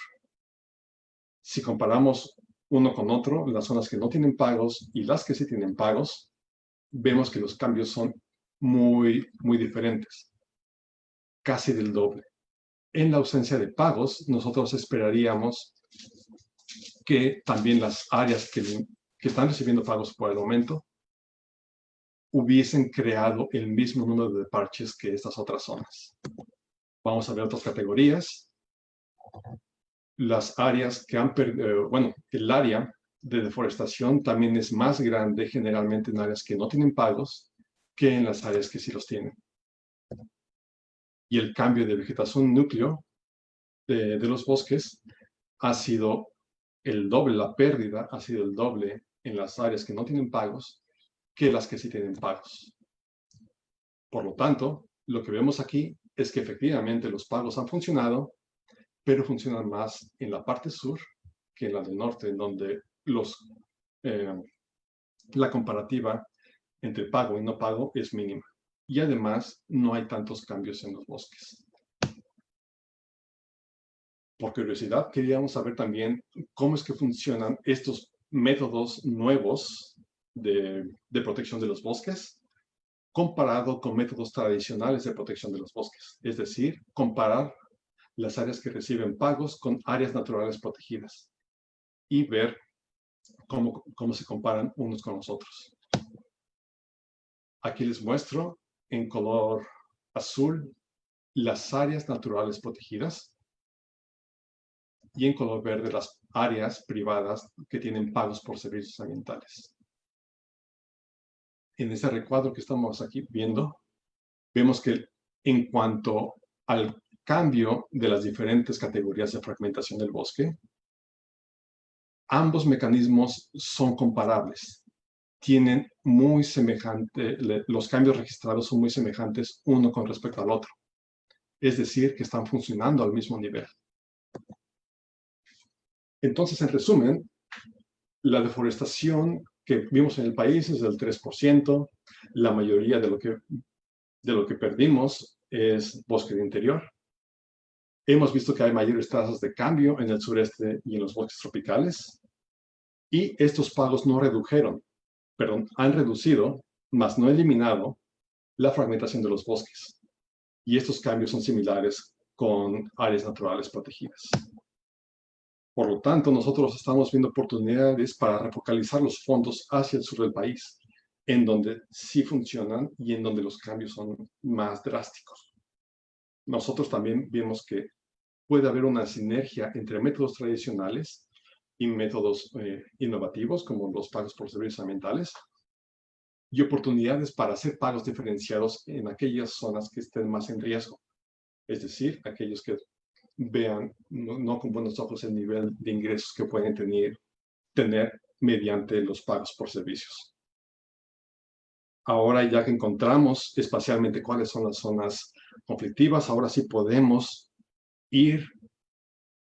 Si comparamos uno con otro, las zonas que no tienen pagos y las que sí tienen pagos, vemos que los cambios son muy, muy diferentes, casi del doble. En la ausencia de pagos, nosotros esperaríamos que también las áreas que están recibiendo pagos por el momento hubiesen creado el mismo número de parches que estas otras zonas. Vamos a ver otras categorías. Las áreas que han perdido, el área de deforestación también es más grande generalmente en áreas que no tienen pagos que en las áreas que sí los tienen. Y el cambio de vegetación núcleo de los bosques ha sido el doble, la pérdida ha sido el doble en las áreas que no tienen pagos que las que sí tienen pagos. Por lo tanto, lo que vemos aquí es que efectivamente los pagos han funcionado, pero funcionan más en la parte sur que en la del norte, en donde la comparativa entre pago y no pago es mínima. Y además, no hay tantos cambios en los bosques. Por curiosidad, queríamos saber también cómo es que funcionan estos métodos nuevos de protección de los bosques comparado con métodos tradicionales de protección de los bosques. Es decir, comparar las áreas que reciben pagos con áreas naturales protegidas y ver cómo se comparan unos con los otros. Aquí les muestro en color azul las áreas naturales protegidas y en color verde las áreas privadas que tienen pagos por servicios ambientales. En este recuadro que estamos aquí viendo, vemos que en cuanto al cambio de las diferentes categorías de fragmentación del bosque, ambos mecanismos son comparables. Tienen muy semejante, los cambios registrados son muy semejantes uno con respecto al otro. Es decir, que están funcionando al mismo nivel. Entonces, en resumen, la deforestación que vimos en el país es del 3%. La mayoría de lo que perdimos es bosque de interior. Hemos visto que hay mayores tasas de cambio en el sureste y en los bosques tropicales. Y estos pagos han reducido, mas no eliminado, la fragmentación de los bosques. Y estos cambios son similares con áreas naturales protegidas. Por lo tanto, nosotros estamos viendo oportunidades para refocalizar los fondos hacia el sur del país, en donde sí funcionan y en donde los cambios son más drásticos. Nosotros también vemos que puede haber una sinergia entre métodos tradicionales y métodos innovativos, como los pagos por servicios ambientales, y oportunidades para hacer pagos diferenciados en aquellas zonas que estén más en riesgo. Es decir, aquellos que vean no con buenos ojos el nivel de ingresos que pueden tener tener mediante los pagos por servicios. Ahora, ya que encontramos espacialmente cuáles son las zonas conflictivas, ahora sí podemos ir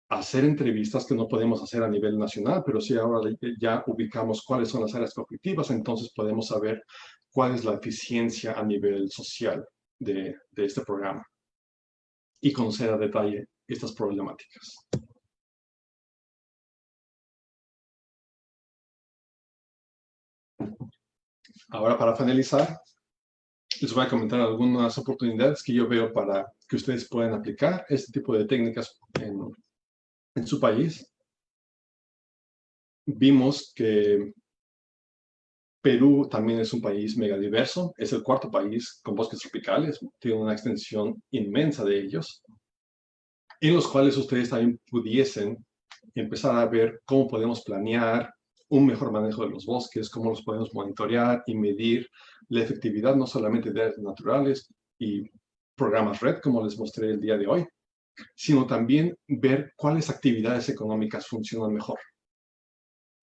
a hacer entrevistas que no podemos hacer a nivel nacional, pero sí ahora ya ubicamos cuáles son las áreas conflictivas, entonces podemos saber cuál es la eficiencia a nivel social de este programa y conocer a detalle estas problemáticas. Ahora, para finalizar, les voy a comentar algunas oportunidades que yo veo para que ustedes puedan aplicar este tipo de técnicas en su país. Vimos que Perú también es un país megadiverso, es el cuarto país con bosques tropicales, tiene una extensión inmensa de ellos, en los cuales ustedes también pudiesen empezar a ver cómo podemos planear un mejor manejo de los bosques, cómo los podemos monitorear y medir la efectividad no solamente de áreas naturales y programas RED, como les mostré el día de hoy, sino también ver cuáles actividades económicas funcionan mejor.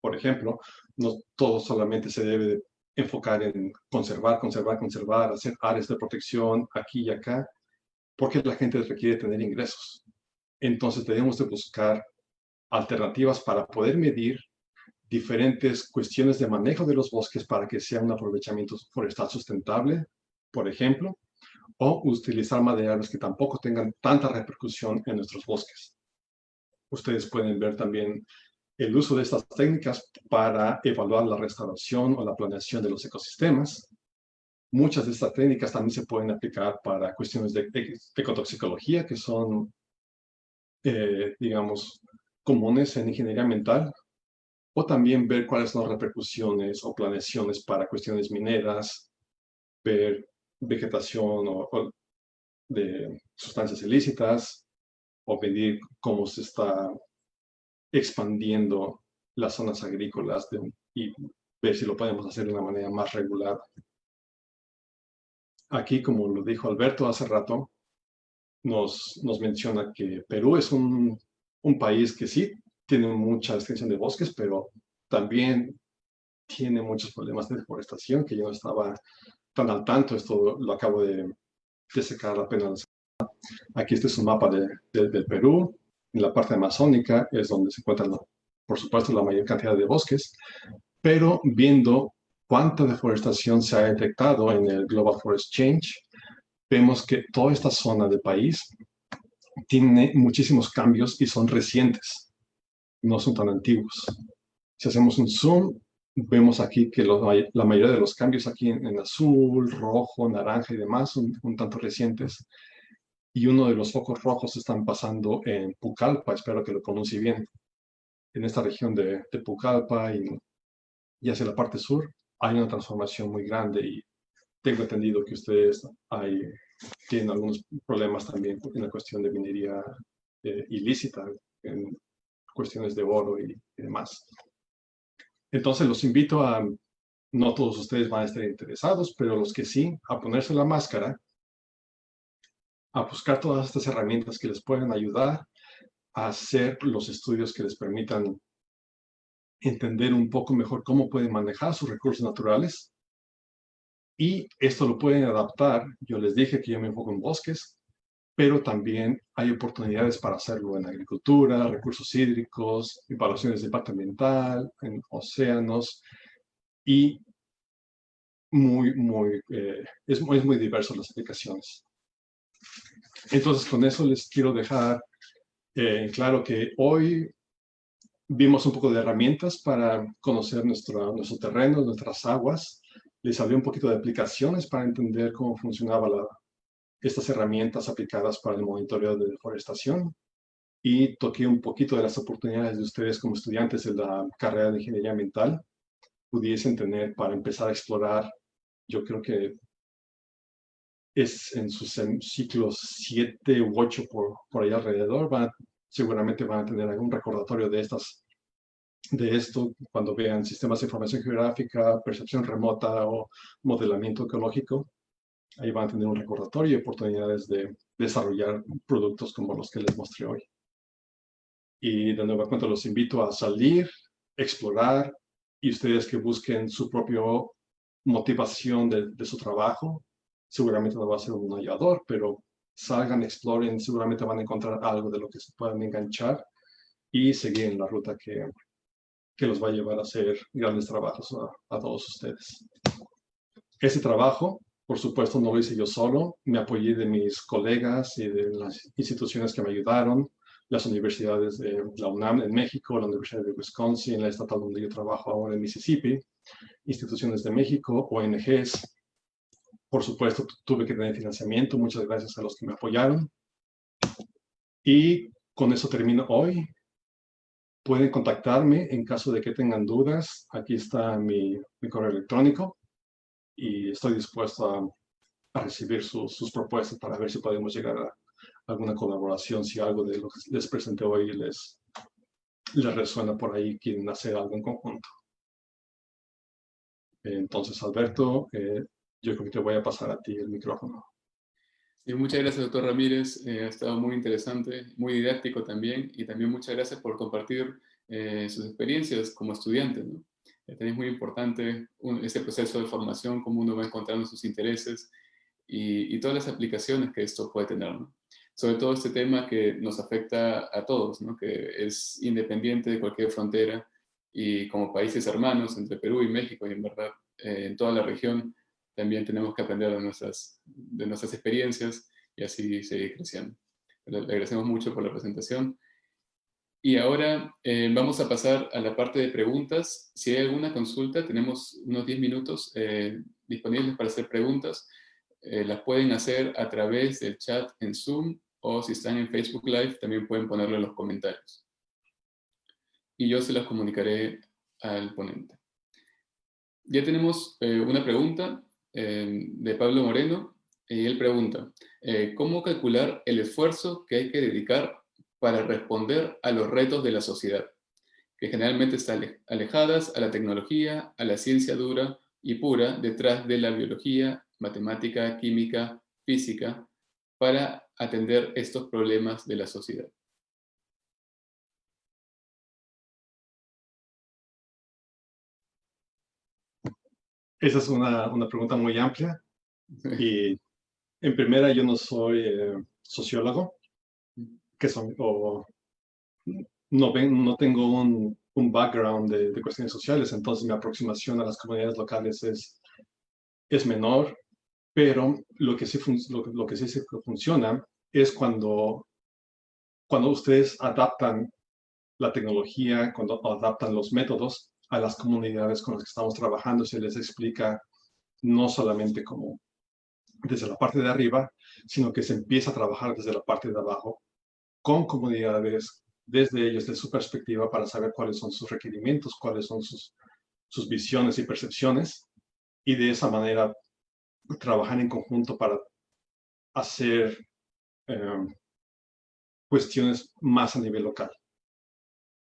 Por ejemplo, no todo solamente se debe de enfocar en conservar, hacer áreas de protección aquí y acá, porque la gente requiere tener ingresos. Entonces debemos de buscar alternativas para poder medir diferentes cuestiones de manejo de los bosques para que sea un aprovechamiento forestal sustentable, por ejemplo, o utilizar materiales que tampoco tengan tanta repercusión en nuestros bosques. Ustedes pueden ver también el uso de estas técnicas para evaluar la restauración o la planeación de los ecosistemas. Muchas de estas técnicas también se pueden aplicar para cuestiones de ecotoxicología, que son, digamos, comunes en ingeniería ambiental, o también ver cuáles son las repercusiones o planeaciones para cuestiones mineras, ver vegetación o de sustancias ilícitas, o medir cómo se está expandiendo las zonas agrícolas y ver si lo podemos hacer de una manera más regular. Aquí, como lo dijo Alberto hace rato, nos menciona que Perú es un país que sí tiene mucha extensión de bosques, pero también tiene muchos problemas de deforestación, que yo no estaba tan al tanto. Esto lo acabo de sacar apenas. Aquí este es un mapa del Perú. En la parte amazónica es donde se encuentran, por supuesto, la mayor cantidad de bosques, pero viendo cuánta deforestación se ha detectado en el Global Forest Change, vemos que toda esta zona del país tiene muchísimos cambios y son recientes, no son tan antiguos. Si hacemos un zoom, vemos aquí que la mayoría de los cambios aquí en azul, rojo, naranja y demás son un tanto recientes. Y uno de los focos rojos están pasando en Pucallpa, espero que lo pronuncie bien. En esta región de Pucallpa y hacia la parte sur hay una transformación muy grande, y tengo entendido que ustedes tienen algunos problemas también en la cuestión de minería ilícita, en cuestiones de oro y demás. Entonces los invito a, no todos ustedes van a estar interesados, pero los que sí, a ponerse la máscara, a buscar todas estas herramientas que les pueden ayudar a hacer los estudios que les permitan entender un poco mejor cómo pueden manejar sus recursos naturales. Y esto lo pueden adaptar. Yo les dije que yo me enfoco en bosques, pero también hay oportunidades para hacerlo en agricultura, recursos hídricos, evaluaciones de impacto ambiental, en océanos, y es muy diverso las aplicaciones. Entonces, con eso les quiero dejar claro que hoy vimos un poco de herramientas para conocer nuestro terreno, nuestras aguas. Les hablé un poquito de aplicaciones para entender cómo funcionaban estas herramientas aplicadas para el monitoreo de deforestación. Y toqué un poquito de las oportunidades de ustedes como estudiantes de la carrera de Ingeniería Ambiental pudiesen tener para empezar a explorar. Yo creo que es en sus ciclos 7 u 8 por ahí alrededor. Seguramente van a tener algún recordatorio de esto cuando vean sistemas de información geográfica, percepción remota o modelamiento ecológico. Ahí van a tener un recordatorio y oportunidades de desarrollar productos como los que les mostré hoy. Y de nuevo cuenta, los invito a salir explorar, y ustedes que busquen su propia motivación de su trabajo. Seguramente no va a ser un hallador, pero salgan, exploren, seguramente van a encontrar algo de lo que se puedan enganchar y seguir en la ruta que los va a llevar a hacer grandes trabajos a todos ustedes. Ese trabajo, por supuesto, no lo hice yo solo, me apoyé de mis colegas y de las instituciones que me ayudaron, las universidades de la UNAM en México, la Universidad de Wisconsin, la estatal donde yo trabajo ahora en Mississippi, instituciones de México, ONGs. Por supuesto, tuve que tener financiamiento, muchas gracias a los que me apoyaron. Y con eso termino hoy. Pueden contactarme en caso de que tengan dudas. Aquí está mi correo electrónico y estoy dispuesto a recibir sus propuestas para ver si podemos llegar a alguna colaboración, si algo de lo que les presenté hoy les resuena por ahí, quieren hacer algo en conjunto. Entonces, Alberto, yo creo que te voy a pasar a ti el micrófono. Sí, muchas gracias, doctor Ramírez. Ha estado muy interesante, muy didáctico también, y también muchas gracias por compartir sus experiencias como estudiante, ¿no? También es muy importante ese proceso de formación, cómo uno va encontrando sus intereses y todas las aplicaciones que esto puede tener, ¿no? Sobre todo este tema que nos afecta a todos, ¿no? Que es independiente de cualquier frontera, y como países hermanos entre Perú y México, y en verdad en toda la región, también tenemos que aprender de nuestras experiencias y así seguir creciendo. Le agradecemos mucho por la presentación. Y ahora vamos a pasar a la parte de preguntas. Si hay alguna consulta, tenemos unos 10 minutos disponibles para hacer preguntas. Las pueden hacer a través del chat en Zoom, o si están en Facebook Live, también pueden ponerlo en los comentarios. Y yo se las comunicaré al ponente. Ya tenemos una pregunta de Pablo Moreno, y él pregunta, ¿cómo calcular el esfuerzo que hay que dedicar para responder a los retos de la sociedad, que generalmente están alejadas a la tecnología, a la ciencia dura y pura, detrás de la biología, matemática, química, física, para atender estos problemas de la sociedad? Esa es una pregunta muy amplia y en primera yo no soy sociólogo, no tengo un background de cuestiones sociales, entonces mi aproximación a las comunidades locales es menor, pero lo que sí, lo que sí funciona es cuando ustedes adaptan la tecnología, cuando adaptan los métodos a las comunidades con las que estamos trabajando, se les explica no solamente como desde la parte de arriba, sino que se empieza a trabajar desde la parte de abajo, con comunidades, desde ellos, de su perspectiva, para saber cuáles son sus requerimientos, cuáles son sus visiones y percepciones, y de esa manera trabajar en conjunto para hacer cuestiones más a nivel local.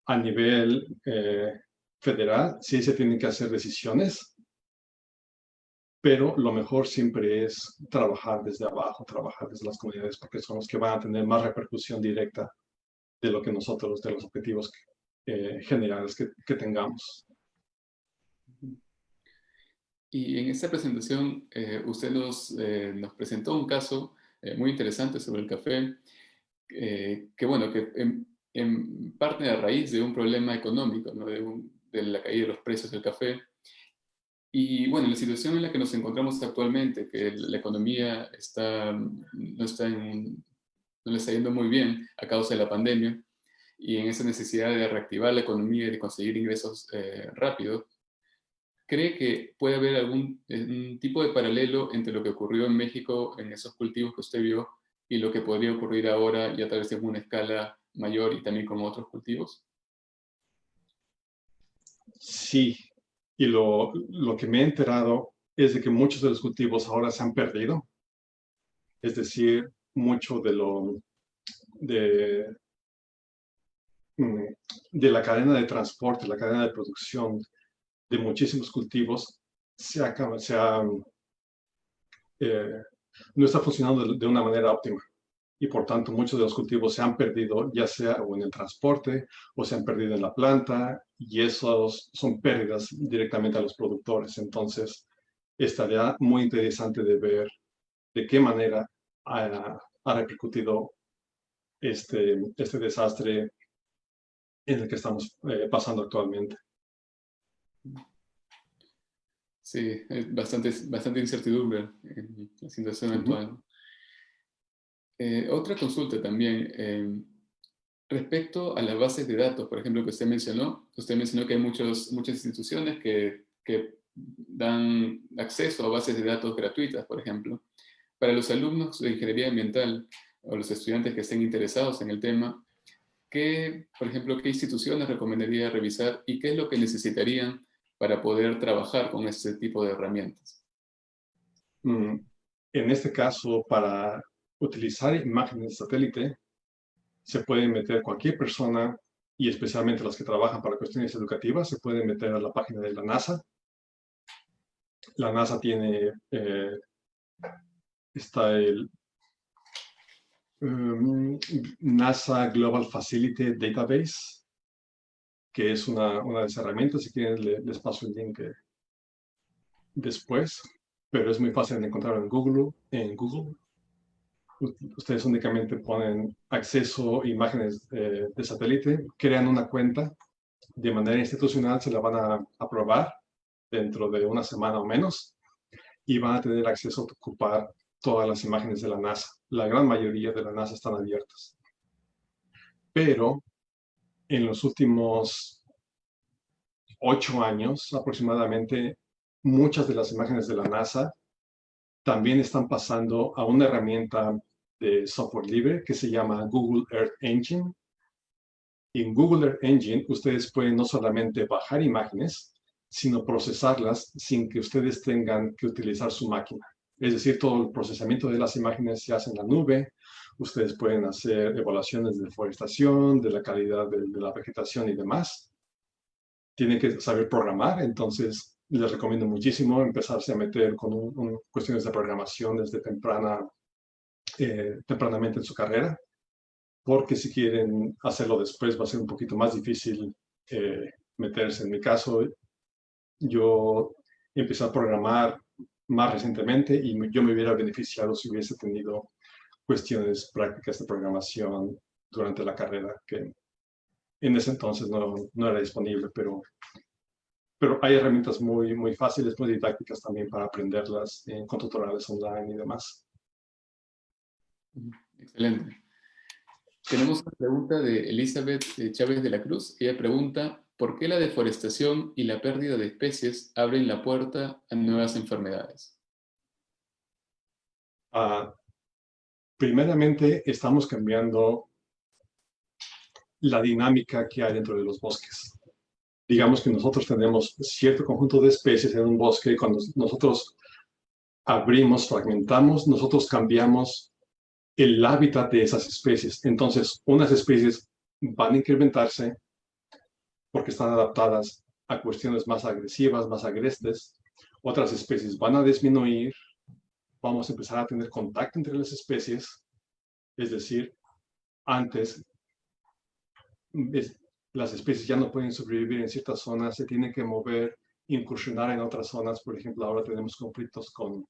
A nivel federal, sí se tienen que hacer decisiones, pero lo mejor siempre es trabajar desde abajo, trabajar desde las comunidades, porque son los que van a tener más repercusión directa de lo que nosotros, de los objetivos generales que tengamos. Y en esta presentación usted nos presentó un caso muy interesante sobre el café, que bueno, que en parte a raíz de un problema económico, ¿no? De la caída de los precios del café. Y bueno, la situación en la que nos encontramos actualmente, que la economía no le está yendo muy bien a causa de la pandemia, y en esa necesidad de reactivar la economía y de conseguir ingresos rápidos, ¿cree que puede haber algún tipo de paralelo entre lo que ocurrió en México en esos cultivos que usted vio y lo que podría ocurrir ahora, ya tal vez en una escala mayor y también con otros cultivos? Sí, y lo que me he enterado es de que muchos de los cultivos ahora se han perdido. Es decir, mucho de, de la cadena de transporte, la cadena de producción de muchísimos cultivos no está funcionando de una manera óptima. y por tanto muchos de los cultivos se han perdido, ya sea o en el transporte o se han perdido en la planta, y esos son pérdidas directamente a los productores. Entonces, estaría muy interesante de ver de qué manera ha repercutido este desastre en el que estamos pasando actualmente. Sí, es bastante incertidumbre en la situación actual. Otra consulta también. Respecto a las bases de datos, por ejemplo, que usted mencionó que hay muchas instituciones que dan acceso a bases de datos gratuitas, por ejemplo. Para los alumnos de ingeniería ambiental o los estudiantes que estén interesados en el tema, por ejemplo, qué instituciones recomendaría revisar y qué es lo que necesitarían para poder trabajar con este tipo de herramientas? En este caso, para utilizar imágenes de satélite, se puede meter cualquier persona, y especialmente los que trabajan para cuestiones educativas, se pueden meter a la página de la NASA. La NASA tiene, está el NASA Global Facility Database, que es una de las herramientas. Si quieren, les paso el link después, pero es muy fácil de encontrar en Google. Ustedes únicamente ponen acceso a imágenes de satélite, crean una cuenta de manera institucional, se la van a aprobar dentro de una semana o menos, y van a tener acceso a ocupar todas las imágenes de la NASA. La gran mayoría de la NASA están abiertas. Pero en los últimos 8 años aproximadamente, muchas de las imágenes de la NASA también están pasando a una herramienta de software libre que se llama Google Earth Engine. En Google Earth Engine, ustedes pueden no solamente bajar imágenes, sino procesarlas sin que ustedes tengan que utilizar su máquina. Es decir, todo el procesamiento de las imágenes se hace en la nube. Ustedes pueden hacer evaluaciones de deforestación, de la calidad de la vegetación y demás. Tienen que saber programar, entonces les recomiendo muchísimo empezarse a meter con cuestiones de programación desde tempranamente en su carrera, porque si quieren hacerlo después va a ser un poquito más difícil meterse. En mi caso, yo empecé a programar más recientemente y yo me hubiera beneficiado si hubiese tenido cuestiones prácticas de programación durante la carrera, que en ese entonces no era disponible, pero hay herramientas muy fáciles, muy didácticas también para aprenderlas con tutoriales online y demás. Excelente. Tenemos una pregunta de Elizabeth Chávez de la Cruz. Ella pregunta, ¿por qué la deforestación y la pérdida de especies abren la puerta a nuevas enfermedades? Primeramente, estamos cambiando la dinámica que hay dentro de los bosques. Digamos que nosotros tenemos cierto conjunto de especies en un bosque. Cuando nosotros abrimos, fragmentamos, nosotros cambiamos el hábitat de esas especies. Entonces, unas especies van a incrementarse porque están adaptadas a cuestiones más agresivas, más agrestes. Otras especies van a disminuir. Vamos a empezar a tener contacto entre las especies. Es decir, antes las especies ya no pueden sobrevivir en ciertas zonas, se tienen que mover, incursionar en otras zonas. Por ejemplo, ahora tenemos conflictos con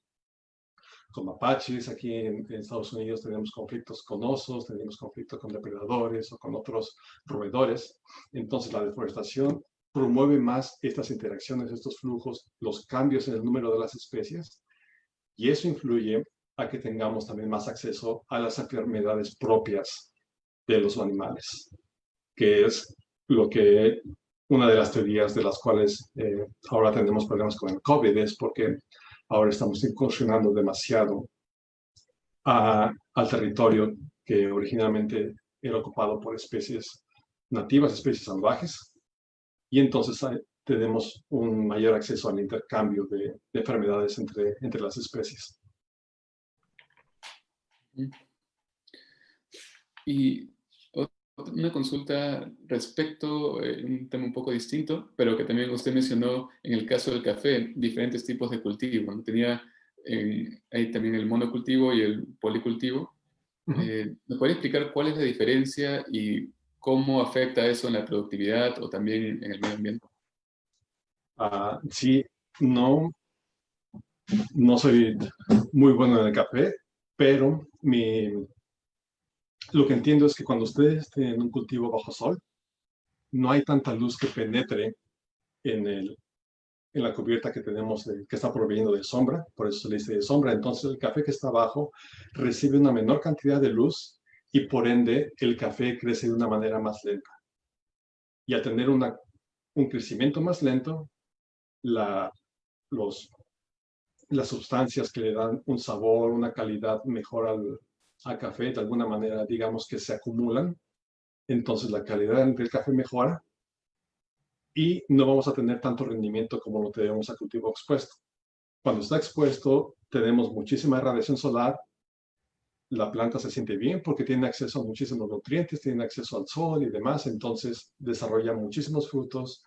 mapaches. Aquí en Estados Unidos tenemos conflictos con osos, tenemos conflictos con depredadores o con otros roedores. Entonces, la deforestación promueve más estas interacciones, estos flujos, los cambios en el número de las especies, y eso influye a que tengamos también más acceso a las enfermedades propias de los animales, que es una de las teorías de las cuales ahora tenemos problemas con el COVID, es porque ahora estamos incursionando demasiado al territorio que originalmente era ocupado por especies nativas, especies salvajes, y entonces tenemos un mayor acceso al intercambio de enfermedades entre las especies. Y una consulta respecto a un tema un poco distinto, pero que también usted mencionó en el caso del café, diferentes tipos de cultivo, ¿no? Tenía ahí también el monocultivo y el policultivo. ¿Me puede explicar cuál es la diferencia y cómo afecta eso en la productividad o también en el medio ambiente? Sí, no, no soy muy bueno en el café, pero lo que entiendo es que cuando ustedes tienen un cultivo bajo sol, no hay tanta luz que penetre en, en la cubierta que tenemos, que está proveyendo de sombra, por eso se le dice de sombra. Entonces el café que está abajo recibe una menor cantidad de luz y por ende el café crece de una manera más lenta. Y al tener un crecimiento más lento, la, los, las sustancias que le dan un sabor, una calidad mejor al café, de alguna manera, digamos que se acumulan. Entonces la calidad del café mejora y no vamos a tener tanto rendimiento como lo tenemos a cultivo expuesto. Cuando está expuesto, tenemos muchísima radiación solar, la planta se siente bien porque tiene acceso a muchísimos nutrientes, tiene acceso al sol y demás, entonces desarrolla muchísimos frutos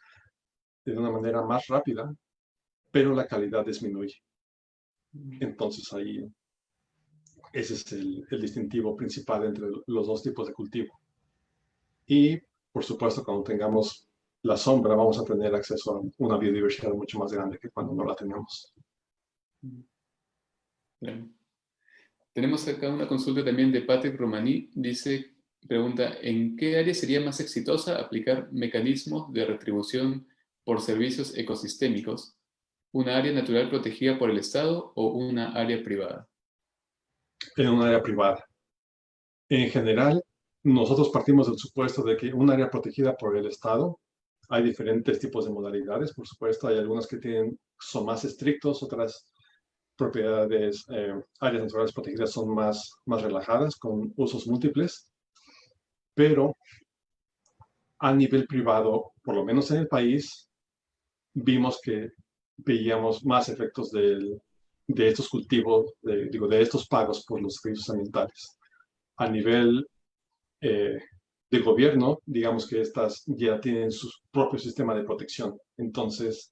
de una manera más rápida, pero la calidad disminuye. Entonces ahí ese es el distintivo principal entre los dos tipos de cultivo. Y por supuesto, cuando tengamos la sombra, vamos a tener acceso a una biodiversidad mucho más grande que cuando no la tenemos. Claro. Tenemos acá una consulta también de Patrick Romaní. Dice, pregunta, ¿en qué área sería más exitosa aplicar mecanismos de retribución por servicios ecosistémicos? ¿Una área natural protegida por el Estado o una área privada? En un área privada. En general, nosotros partimos del supuesto de que un área protegida por el Estado, hay diferentes tipos de modalidades, por supuesto, hay algunas que son más estrictos, otras propiedades, áreas naturales protegidas son más relajadas, con usos múltiples, pero a nivel privado, por lo menos en el país, vimos que veíamos más efectos de estos cultivos, de estos pagos por los servicios ambientales. A nivel eh, de gobierno, digamos que estas ya tienen su propio sistema de protección. Entonces,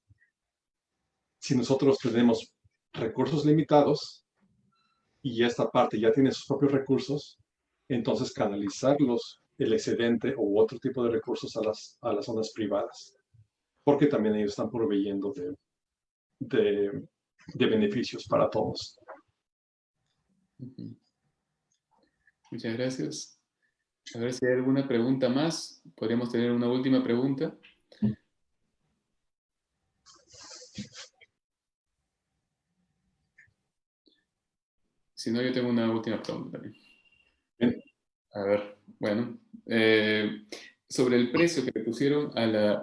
si nosotros tenemos recursos limitados y esta parte ya tiene sus propios recursos, entonces canalizarlos, el excedente u otro tipo de recursos a las zonas privadas, porque también ellos están proveyendo de, de beneficios para todos. Muchas gracias. A ver si hay alguna pregunta más. Podríamos tener una última pregunta. Si no, yo tengo una última pregunta también. Bien. A ver, bueno. Sobre el precio que le pusieron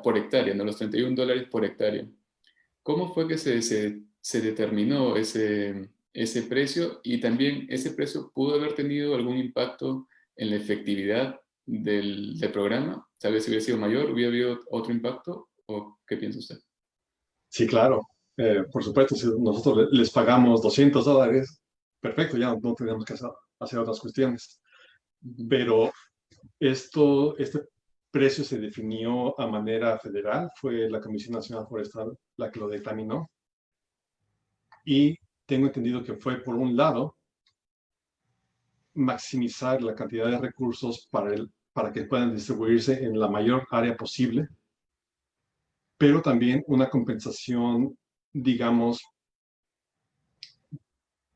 por hectárea, ¿no? Los $31 por hectárea. ¿Cómo fue que se determinó ese precio? Y también, ¿ese precio pudo haber tenido algún impacto en la efectividad del programa? Tal vez si hubiera sido mayor, ¿hubiera habido otro impacto? ¿O qué piensa usted? Sí, claro. Por supuesto, si nosotros les pagamos $200, perfecto, ya no tenemos que hacer otras cuestiones. Ujú. Pero este precio se definió a manera federal, fue la Comisión Nacional Forestal la que lo dictaminó. Y tengo entendido que fue, por un lado, maximizar la cantidad de recursos para que puedan distribuirse en la mayor área posible, pero también una compensación, digamos,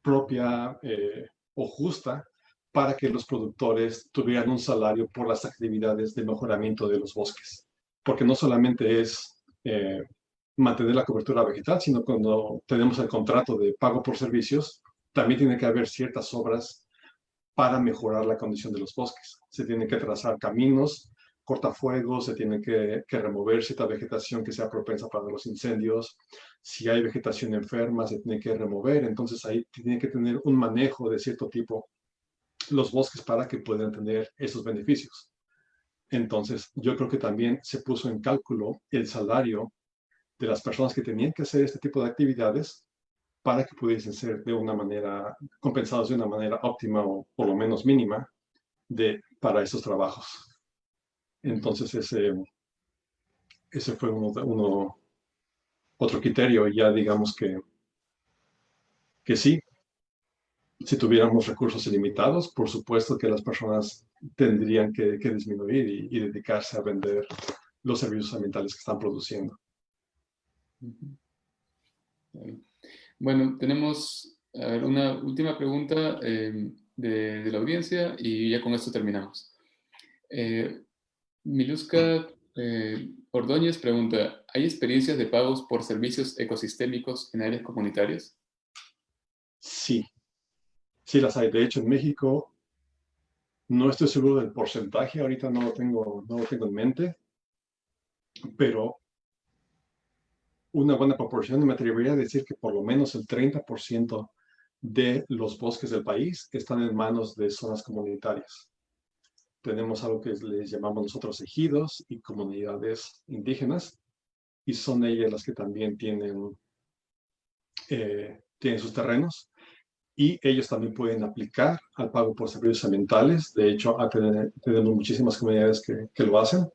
propia o justa para que los productores tuvieran un salario por las actividades de mejoramiento de los bosques. Porque no solamente es mantener la cobertura vegetal, sino cuando tenemos el contrato de pago por servicios, también tiene que haber ciertas obras para mejorar la condición de los bosques. Se tienen que trazar caminos, cortafuegos, se tiene que remover cierta vegetación que sea propensa para los incendios. Si hay vegetación enferma, se tiene que remover. Entonces ahí tiene que tener un manejo de cierto tipo los bosques para que puedan tener esos beneficios. Entonces, yo creo que también se puso en cálculo el salario de las personas que tenían que hacer este tipo de actividades para que pudiesen ser de una manera, compensados de una manera óptima o por lo menos mínima para esos trabajos. Entonces ese fue otro criterio, ya digamos que sí, Si tuviéramos recursos ilimitados, por supuesto que las personas tendrían que disminuir y dedicarse a vender los servicios ambientales que están produciendo. Claro. Bueno, tenemos a ver, una última pregunta de la audiencia y ya con esto terminamos. Miluska Ordóñez pregunta, ¿hay experiencias de pagos por servicios ecosistémicos en áreas comunitarias? Sí, sí las hay. De hecho, en México no estoy seguro del porcentaje, ahorita no lo tengo en mente, pero una buena proporción, me atrevería a decir que por lo menos el 30% de los bosques del país están en manos de zonas comunitarias. Tenemos algo que les llamamos nosotros ejidos y comunidades indígenas, y son ellas las que también tienen sus terrenos, y ellos también pueden aplicar al pago por servicios ambientales. De hecho, tenemos muchísimas comunidades que lo hacen,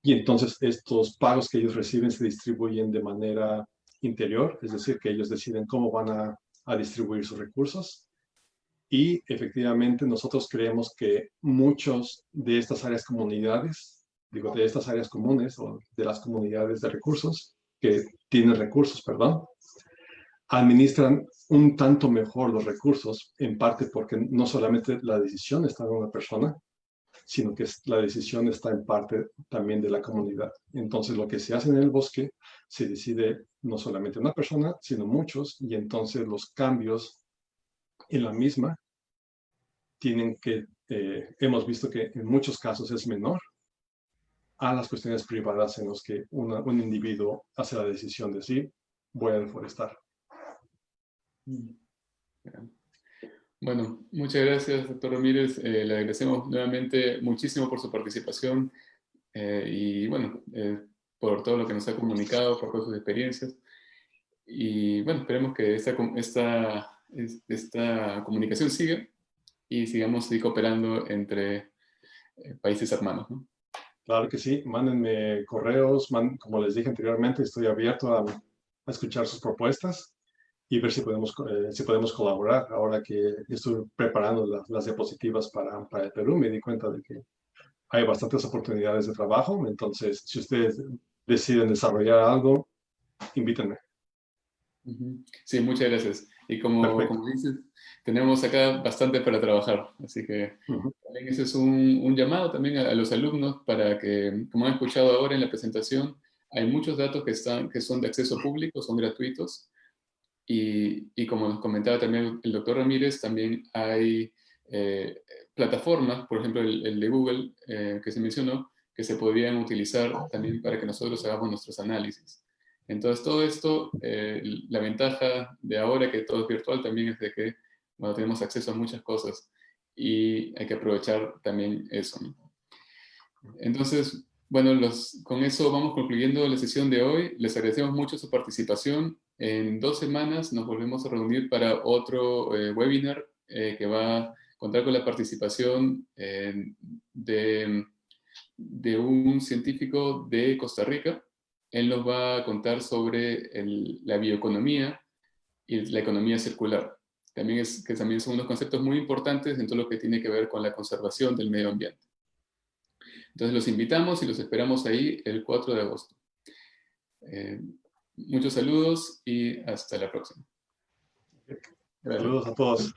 y entonces estos pagos que ellos reciben se distribuyen de manera interior, es decir, que ellos deciden cómo van a distribuir sus recursos. Y efectivamente nosotros creemos que muchos de estas áreas comunidades, digo, de estas áreas comunes o de las comunidades de recursos, que tienen recursos, perdón, administran un tanto mejor los recursos, en parte porque no solamente la decisión está en una persona, sino que la decisión está en parte también de la comunidad. Entonces, lo que se hace en el bosque se decide no solamente una persona, sino muchos, y entonces los cambios en la misma tienen hemos visto que en muchos casos es menor a las cuestiones privadas en los que un individuo hace la decisión de sí, voy a deforestar. Bueno, muchas gracias, doctor Ramírez. Le agradecemos nuevamente muchísimo por su participación y bueno, por todo lo que nos ha comunicado, por todas sus experiencias. Y bueno, esperemos que esta comunicación siga y sigamos ahí cooperando entre países hermanos, ¿no? Claro que sí, mándenme correos, como les dije anteriormente, estoy abierto a escuchar sus propuestas y ver si podemos colaborar. Ahora que estoy preparando las diapositivas para el Perú, me di cuenta de que hay bastantes oportunidades de trabajo. Entonces, si ustedes deciden desarrollar algo, invítenme. Sí, muchas gracias. Y como Perfecto. dices, tenemos acá bastante para trabajar, así que Ujú. también ese es un llamado también a los alumnos para que, como han escuchado ahora en la presentación, hay muchos datos que son de acceso público, son gratuitos, y como nos comentaba también el doctor Ramírez, también hay plataformas, por ejemplo el de Google que se mencionó, que se podrían utilizar también para que nosotros hagamos nuestros análisis. Entonces todo esto, la ventaja de ahora que todo es virtual también es de que bueno, tenemos acceso a muchas cosas y hay que aprovechar también eso, ¿no? Entonces, bueno, con eso vamos concluyendo la sesión de hoy. Les agradecemos mucho su participación. En 2 semanas nos volvemos a reunir para otro webinar que va a contar con la participación de un científico de Costa Rica. Él nos va a contar sobre la bioeconomía y la economía circular. Que también son unos conceptos muy importantes en todo lo que tiene que ver con la conservación del medio ambiente. Entonces los invitamos y los esperamos ahí el 4 de agosto. Muchos saludos y hasta la próxima. Gracias. Saludos a todos.